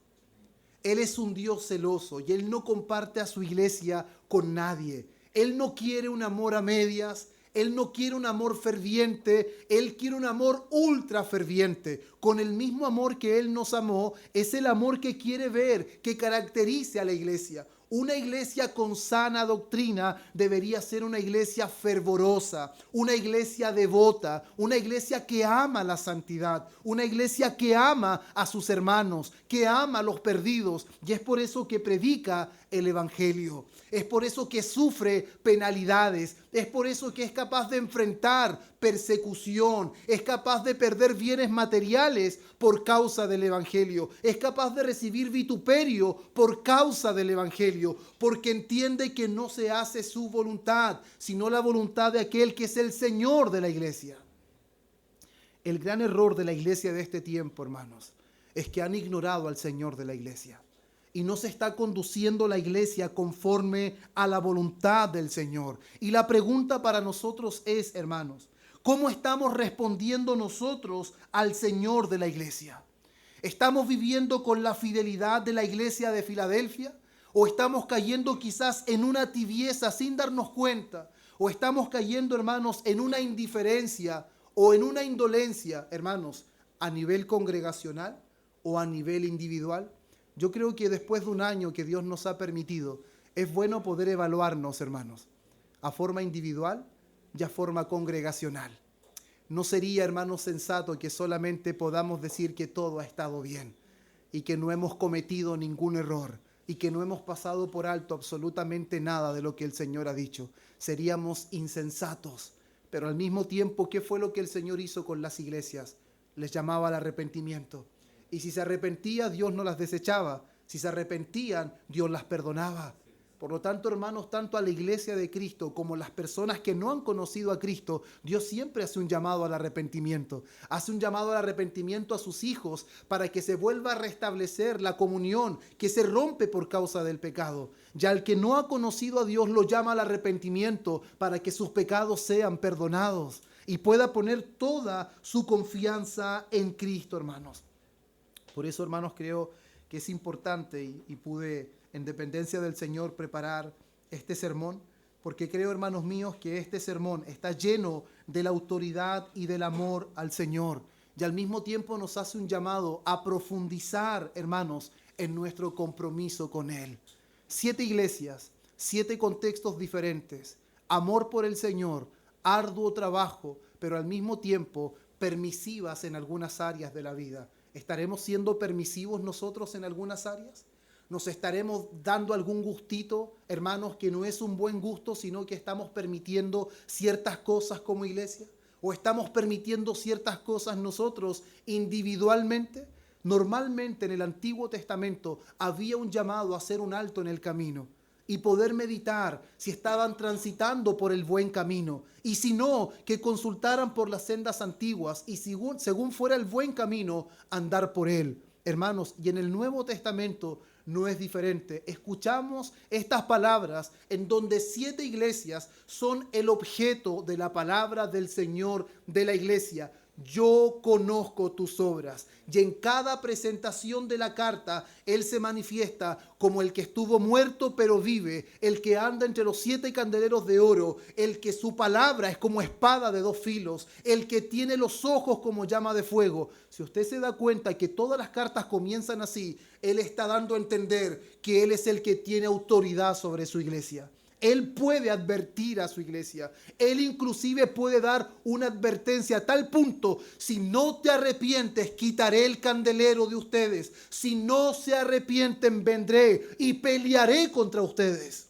[SPEAKER 1] Él es un Dios celoso y Él no comparte a su iglesia con nadie. Él no quiere un amor a medias. Él no quiere un amor ferviente, Él quiere un amor ultra ferviente. Con el mismo amor que Él nos amó, es el amor que quiere ver, que caracterice a la iglesia. Una iglesia con sana doctrina debería ser una iglesia fervorosa, una iglesia devota, una iglesia que ama la santidad, una iglesia que ama a sus hermanos, que ama a los perdidos. Y es por eso que predica el evangelio. Es por eso que sufre penalidades. Es por eso que es capaz de enfrentar persecución. Es capaz de perder bienes materiales por causa del evangelio. Es capaz de recibir vituperio por causa del evangelio. Porque entiende que no se hace su voluntad, sino la voluntad de aquel que es el Señor de la iglesia. El gran error de la iglesia de este tiempo, hermanos, es que han ignorado al Señor de la iglesia. Y no se está conduciendo la iglesia conforme a la voluntad del Señor. Y la pregunta para nosotros es, hermanos, ¿cómo estamos respondiendo nosotros al Señor de la iglesia? ¿Estamos viviendo con la fidelidad de la iglesia de Filadelfia? ¿O estamos cayendo quizás en una tibieza sin darnos cuenta? ¿O estamos cayendo, hermanos, en una indiferencia o en una indolencia, hermanos, a nivel congregacional o a nivel individual? Yo creo que después de un año que Dios nos ha permitido, es bueno poder evaluarnos, hermanos, a forma individual y a forma congregacional. No sería, hermanos, sensato que solamente podamos decir que todo ha estado bien y que no hemos cometido ningún error y que no hemos pasado por alto absolutamente nada de lo que el Señor ha dicho. Seríamos insensatos. Pero al mismo tiempo, ¿qué fue lo que el Señor hizo con las iglesias? Les llamaba al arrepentimiento. Y si se arrepentía, Dios no las desechaba. Si se arrepentían, Dios las perdonaba. Por lo tanto, hermanos, tanto a la iglesia de Cristo como las personas que no han conocido a Cristo, Dios siempre hace un llamado al arrepentimiento. Hace un llamado al arrepentimiento a sus hijos para que se vuelva a restablecer la comunión que se rompe por causa del pecado. Ya el que no ha conocido a Dios lo llama al arrepentimiento para que sus pecados sean perdonados y pueda poner toda su confianza en Cristo, hermanos. Por eso, hermanos, creo que es importante y pude, en dependencia del Señor, preparar este sermón, porque creo, hermanos míos, que este sermón está lleno de la autoridad y del amor al Señor. Y al mismo tiempo nos hace un llamado a profundizar, hermanos, en nuestro compromiso con Él. 7 iglesias, 7 contextos diferentes, amor por el Señor, arduo trabajo, pero al mismo tiempo permisivas en algunas áreas de la vida. ¿Estaremos siendo permisivos nosotros en algunas áreas? ¿Nos estaremos dando algún gustito, hermanos, que no es un buen gusto, sino que estamos permitiendo ciertas cosas como iglesia? ¿O estamos permitiendo ciertas cosas nosotros individualmente? Normalmente en el Antiguo Testamento había un llamado a hacer un alto en el camino y poder meditar si estaban transitando por el buen camino. Y si no, que consultaran por las sendas antiguas y según fuera el buen camino, andar por él. Hermanos, y en el Nuevo Testamento no es diferente. Escuchamos estas palabras en donde 7 iglesias son el objeto de la palabra del Señor de la iglesia. Yo conozco tus obras. Y en cada presentación de la carta, Él se manifiesta como el que estuvo muerto pero vive, el que anda entre los 7 candeleros de oro, el que su palabra es como espada de 2 filos, el que tiene los ojos como llama de fuego. Si usted se da cuenta que todas las cartas comienzan así, Él está dando a entender que Él es el que tiene autoridad sobre su iglesia. Él puede advertir a su iglesia. Él inclusive puede dar una advertencia a tal punto: si no te arrepientes, quitaré el candelero de ustedes. Si no se arrepienten, vendré y pelearé contra ustedes.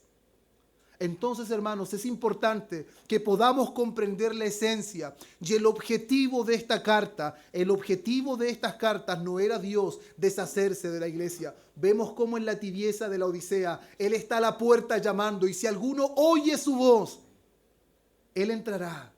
[SPEAKER 1] Entonces, hermanos, es importante que podamos comprender la esencia y el objetivo de esta carta. El objetivo de estas cartas no era Dios deshacerse de la iglesia. Vemos cómo en la tibieza de la Odisea, Él está a la puerta llamando, y si alguno oye su voz, Él entrará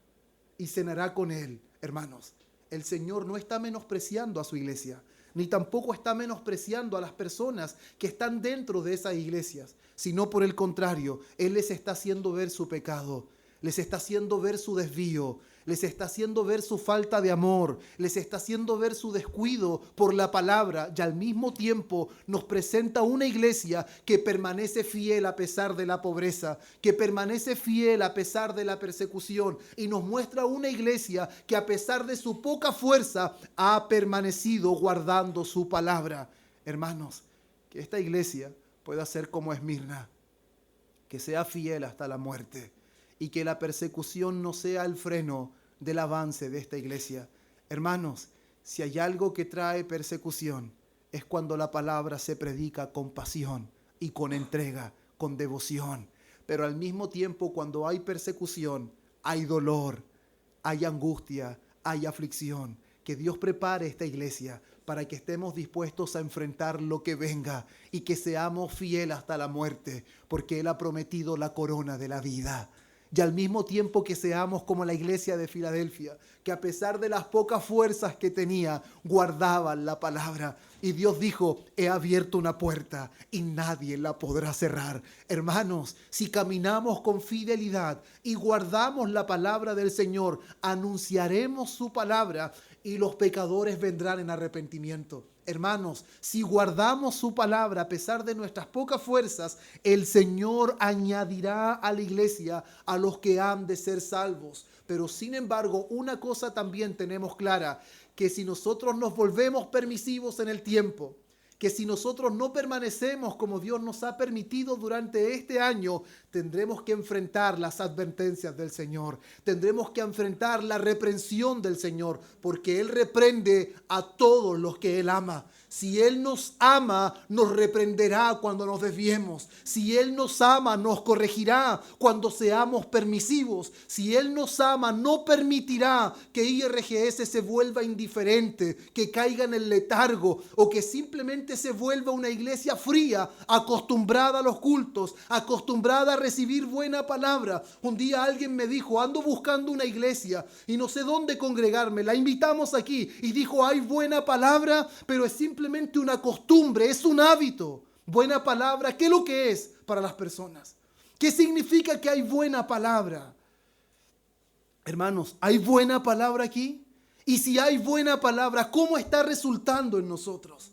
[SPEAKER 1] y cenará con él. Hermanos, el Señor no está menospreciando a su iglesia, ni tampoco está menospreciando a las personas que están dentro de esas iglesias, sino por el contrario, Él les está haciendo ver su pecado, les está haciendo ver su desvío, les está haciendo ver su falta de amor, les está haciendo ver su descuido por la palabra, y al mismo tiempo nos presenta una iglesia que permanece fiel a pesar de la pobreza, que permanece fiel a pesar de la persecución, y nos muestra una iglesia que a pesar de su poca fuerza ha permanecido guardando su palabra. Hermanos, que esta iglesia pueda ser como Esmirna, que sea fiel hasta la muerte, y que la persecución no sea el freno del avance de esta iglesia. Hermanos, si hay algo que trae persecución, es cuando la palabra se predica con pasión y con entrega, con devoción. Pero al mismo tiempo, cuando hay persecución, hay dolor, hay angustia, hay aflicción. Que Dios prepare esta iglesia para que estemos dispuestos a enfrentar lo que venga y que seamos fieles hasta la muerte, porque Él ha prometido la corona de la vida. Y al mismo tiempo que seamos como la iglesia de Filadelfia, que a pesar de las pocas fuerzas que tenía, guardaban la palabra. Y Dios dijo: he abierto una puerta y nadie la podrá cerrar. Hermanos, si caminamos con fidelidad y guardamos la palabra del Señor, anunciaremos su palabra y los pecadores vendrán en arrepentimiento. Hermanos, si guardamos su palabra a pesar de nuestras pocas fuerzas, el Señor añadirá a la iglesia a los que han de ser salvos. Pero sin embargo, una cosa también tenemos clara: que si nosotros nos volvemos permisivos en el tiempo, que si nosotros no permanecemos como Dios nos ha permitido durante este año, tendremos que enfrentar las advertencias del Señor, tendremos que enfrentar la reprensión del Señor, porque Él reprende a todos los que Él ama. Si Él nos ama, nos reprenderá cuando nos desviemos. Si Él nos ama, nos corregirá cuando seamos permisivos. Si Él nos ama, no permitirá que IRGS se vuelva indiferente, que caiga en el letargo o que simplemente se vuelva una iglesia fría, acostumbrada a los cultos, acostumbrada a recibir buena palabra. Un día alguien me dijo: ando buscando una iglesia y no sé dónde congregarme. La invitamos aquí y dijo: hay buena palabra, pero es simplemente una costumbre, es un hábito. Buena palabra, ¿qué es lo que es para las personas? ¿Qué significa que hay buena palabra? Hermanos, ¿hay buena palabra aquí? Y si hay buena palabra, ¿cómo está resultando en nosotros?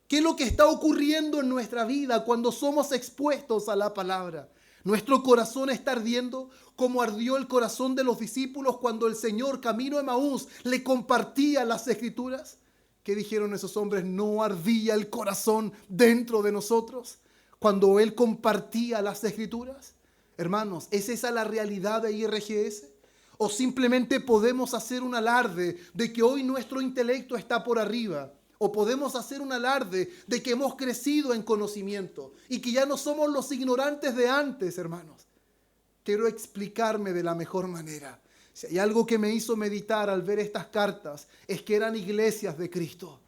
[SPEAKER 1] ¿Qué es lo que está ocurriendo en nuestra vida cuando somos expuestos a la palabra? ¿Nuestro corazón está ardiendo como ardió el corazón de los discípulos cuando el Señor, camino a Emaús, le compartía las Escrituras? ¿Qué dijeron esos hombres? ¿No ardía el corazón dentro de nosotros cuando Él compartía las Escrituras? Hermanos, ¿es esa la realidad de IRGS? ¿O simplemente podemos hacer un alarde de que hoy nuestro intelecto está por arriba? O podemos hacer un alarde de que hemos crecido en conocimiento y que ya no somos los ignorantes de antes, hermanos. Quiero explicarme de la mejor manera. Si hay algo que me hizo meditar al ver estas cartas, es que eran iglesias de Cristo.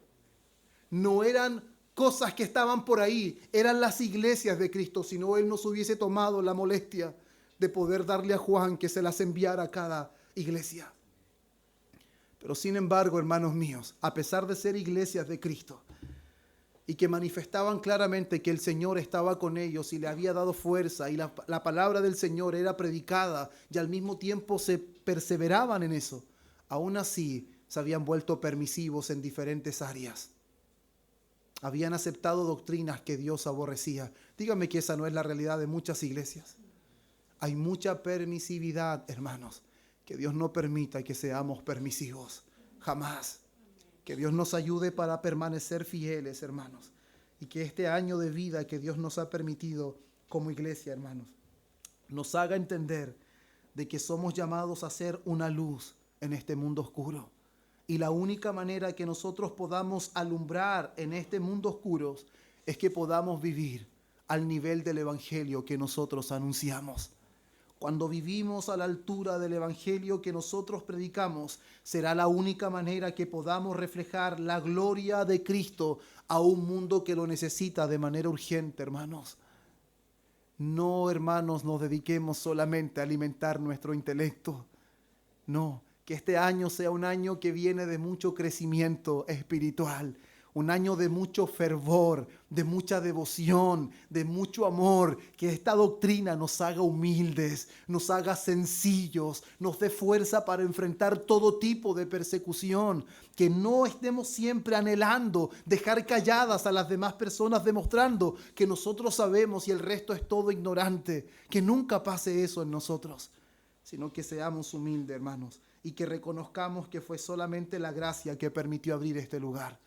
[SPEAKER 1] No eran cosas que estaban por ahí, eran las iglesias de Cristo. Si no, Él nos hubiese tomado la molestia de poder darle a Juan que se las enviara a cada iglesia. Pero sin embargo, hermanos míos, a pesar de ser iglesias de Cristo y que manifestaban claramente que el Señor estaba con ellos y le había dado fuerza y la palabra del Señor era predicada y al mismo tiempo se perseveraban en eso, aún así se habían vuelto permisivos en diferentes áreas. Habían aceptado doctrinas que Dios aborrecía. Dígame que esa no es la realidad de muchas iglesias. Hay mucha permisividad, hermanos. Que Dios no permita que seamos permisivos, jamás. Que Dios nos ayude para permanecer fieles, hermanos. Y que este año de vida que Dios nos ha permitido como iglesia, hermanos, nos haga entender de que somos llamados a ser una luz en este mundo oscuro. Y la única manera que nosotros podamos alumbrar en este mundo oscuro es que podamos vivir al nivel del evangelio que nosotros anunciamos. Cuando vivimos a la altura del evangelio que nosotros predicamos, será la única manera que podamos reflejar la gloria de Cristo a un mundo que lo necesita de manera urgente, hermanos. No, hermanos, nos dediquemos solamente a alimentar nuestro intelecto. No, que este año sea un año que viene de mucho crecimiento espiritual. Un año de mucho fervor, de mucha devoción, de mucho amor. Que esta doctrina nos haga humildes, nos haga sencillos, nos dé fuerza para enfrentar todo tipo de persecución. Que no estemos siempre anhelando dejar calladas a las demás personas, demostrando que nosotros sabemos y el resto es todo ignorante. Que nunca pase eso en nosotros, sino que seamos humildes, hermanos, y que reconozcamos que fue solamente la gracia que permitió abrir este lugar.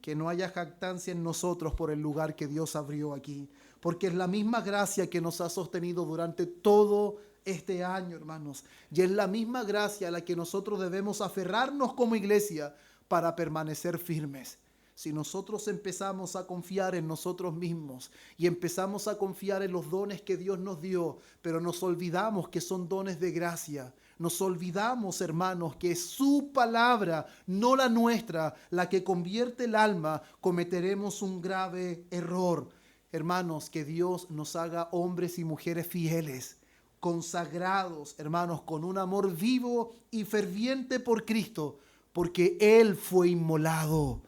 [SPEAKER 1] Que no haya jactancia en nosotros por el lugar que Dios abrió aquí, porque es la misma gracia que nos ha sostenido durante todo este año, hermanos, y es la misma gracia a la que nosotros debemos aferrarnos como iglesia para permanecer firmes. Si nosotros empezamos a confiar en nosotros mismos y empezamos a confiar en los dones que Dios nos dio, pero nos olvidamos que son dones de gracia, nos olvidamos, hermanos, que es su palabra, no la nuestra, la que convierte el alma, cometeremos un grave error. Hermanos, que Dios nos haga hombres y mujeres fieles, consagrados, hermanos, con un amor vivo y ferviente por Cristo, porque Él fue inmolado,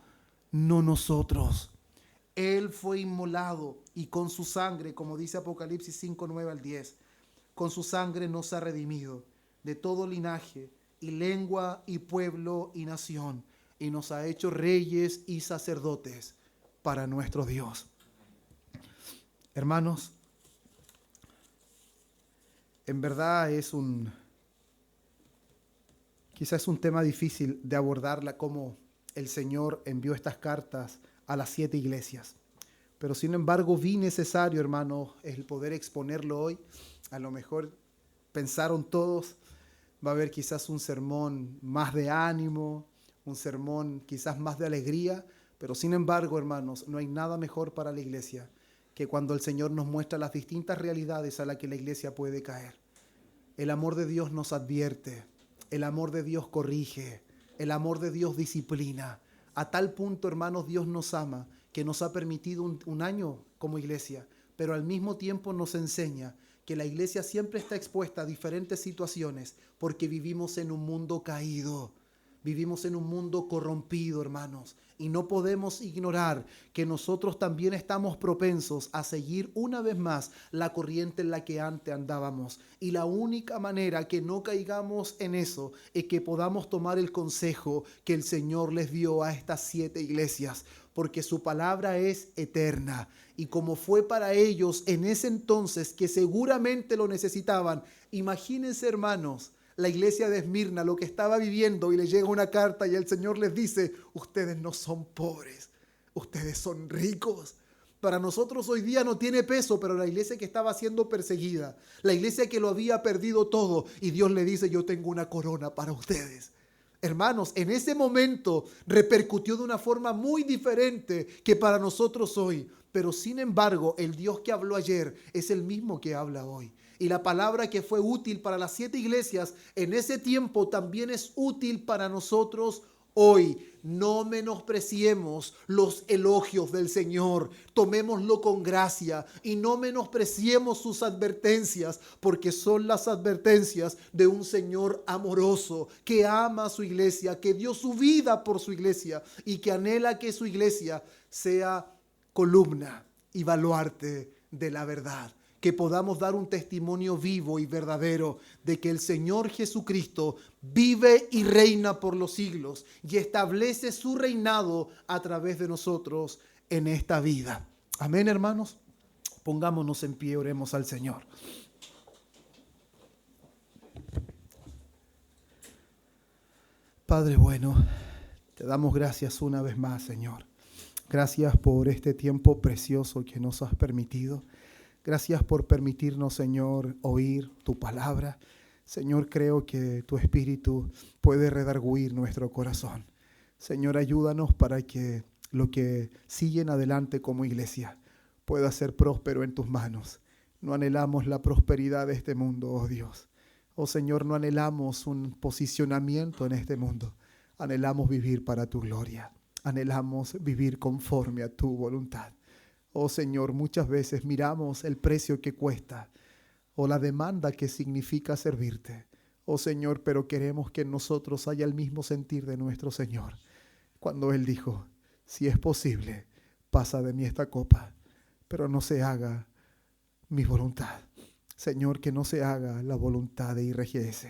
[SPEAKER 1] no nosotros. Él fue inmolado y con su sangre, como dice Apocalipsis 5, 9 al 10, con su sangre nos ha redimido de todo linaje y lengua y pueblo y nación, y nos ha hecho reyes y sacerdotes para nuestro Dios. Hermanos, en verdad quizás es un tema difícil de abordarla, como el Señor envió estas cartas a las 7 iglesias. Pero sin embargo vi necesario, hermanos, el poder exponerlo hoy. A lo mejor pensaron todos, va a haber quizás un sermón más de ánimo, un sermón quizás más de alegría, pero sin embargo, hermanos, no hay nada mejor para la iglesia que cuando el Señor nos muestra las distintas realidades a las que la iglesia puede caer. El amor de Dios nos advierte, el amor de Dios corrige, el amor de Dios disciplina. A tal punto, hermanos, Dios nos ama, que nos ha permitido un año como iglesia, pero al mismo tiempo nos enseña que la iglesia siempre está expuesta a diferentes situaciones porque vivimos en un mundo caído, vivimos en un mundo corrompido, hermanos, y no podemos ignorar que nosotros también estamos propensos a seguir una vez más la corriente en la que antes andábamos. Y la única manera que no caigamos en eso es que podamos tomar el consejo que el Señor les dio a estas 7 iglesias, porque su palabra es eterna. Y como fue para ellos en ese entonces, que seguramente lo necesitaban, imagínense, hermanos, la iglesia de Esmirna, lo que estaba viviendo, y le llega una carta y el Señor les dice: ustedes no son pobres, ustedes son ricos. Para nosotros hoy día no tiene peso, pero la iglesia que estaba siendo perseguida, la iglesia que lo había perdido todo, y Dios le dice: yo tengo una corona para ustedes. Hermanos, en ese momento repercutió de una forma muy diferente que para nosotros hoy. Pero sin embargo, el Dios que habló ayer es el mismo que habla hoy. Y la palabra que fue útil para las 7 iglesias en ese tiempo también es útil para nosotros hoy. No menospreciemos los elogios del Señor. Tomémoslo con gracia y no menospreciemos sus advertencias, porque son las advertencias de un Señor amoroso que ama a su iglesia, que dio su vida por su iglesia y que anhela que su iglesia sea columna y baluarte de la verdad. Que podamos dar un testimonio vivo y verdadero de que el Señor Jesucristo vive y reina por los siglos y establece su reinado a través de nosotros en esta vida. Amén, hermanos. Pongámonos en pie, oremos al Señor. Padre bueno, te damos gracias una vez más, Señor. Gracias por este tiempo precioso que nos has permitido. Gracias por permitirnos, Señor, oír tu palabra. Señor, creo que tu Espíritu puede redarguir nuestro corazón. Señor, ayúdanos para que lo que sigue en adelante como iglesia pueda ser próspero en tus manos. No anhelamos la prosperidad de este mundo, oh Dios. Oh Señor, no anhelamos un posicionamiento en este mundo. Anhelamos vivir para tu gloria. Anhelamos vivir conforme a tu voluntad. Oh Señor, muchas veces miramos el precio que cuesta o la demanda que significa servirte. Oh Señor, pero queremos que en nosotros haya el mismo sentir de nuestro Señor. Cuando Él dijo, si es posible, pasa de mí esta copa, pero no se haga mi voluntad. Señor, que no se haga la voluntad de IRGS.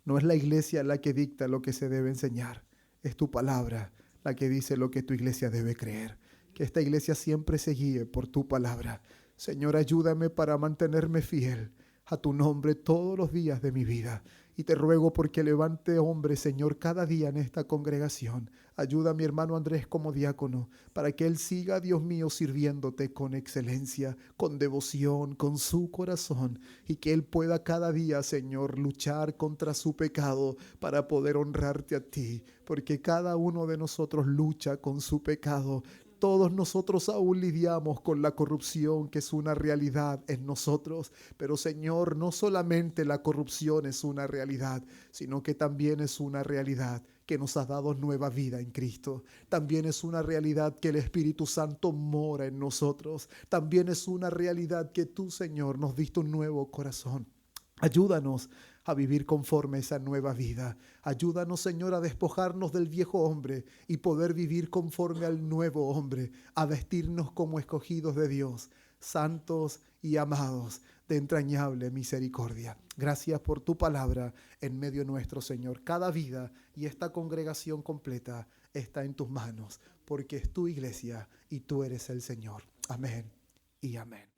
[SPEAKER 1] No es la iglesia la que dicta lo que se debe enseñar. Es tu palabra la que dice lo que tu iglesia debe creer. Que esta iglesia siempre se guíe por tu palabra. Señor, ayúdame para mantenerme fiel a tu nombre todos los días de mi vida. Y te ruego porque levante hombres, Señor, cada día en esta congregación. Ayuda a mi hermano Andrés como diácono para que él siga, Dios mío, sirviéndote con excelencia, con devoción, con su corazón. Y que él pueda cada día, Señor, luchar contra su pecado para poder honrarte a ti. Porque cada uno de nosotros lucha con su pecado. Todos nosotros aún lidiamos con la corrupción que es una realidad en nosotros. Pero Señor, no solamente la corrupción es una realidad, sino que también es una realidad que nos has dado nueva vida en Cristo. También es una realidad que el Espíritu Santo mora en nosotros. También es una realidad que tú, Señor, nos diste un nuevo corazón. Ayúdanos a vivir conforme a esa nueva vida. Ayúdanos, Señor, a despojarnos del viejo hombre y poder vivir conforme al nuevo hombre, a vestirnos como escogidos de Dios, santos y amados, de entrañable misericordia. Gracias por tu palabra en medio nuestro, Señor. Cada vida y esta congregación completa está en tus manos, porque es tu iglesia y tú eres el Señor. Amén y amén.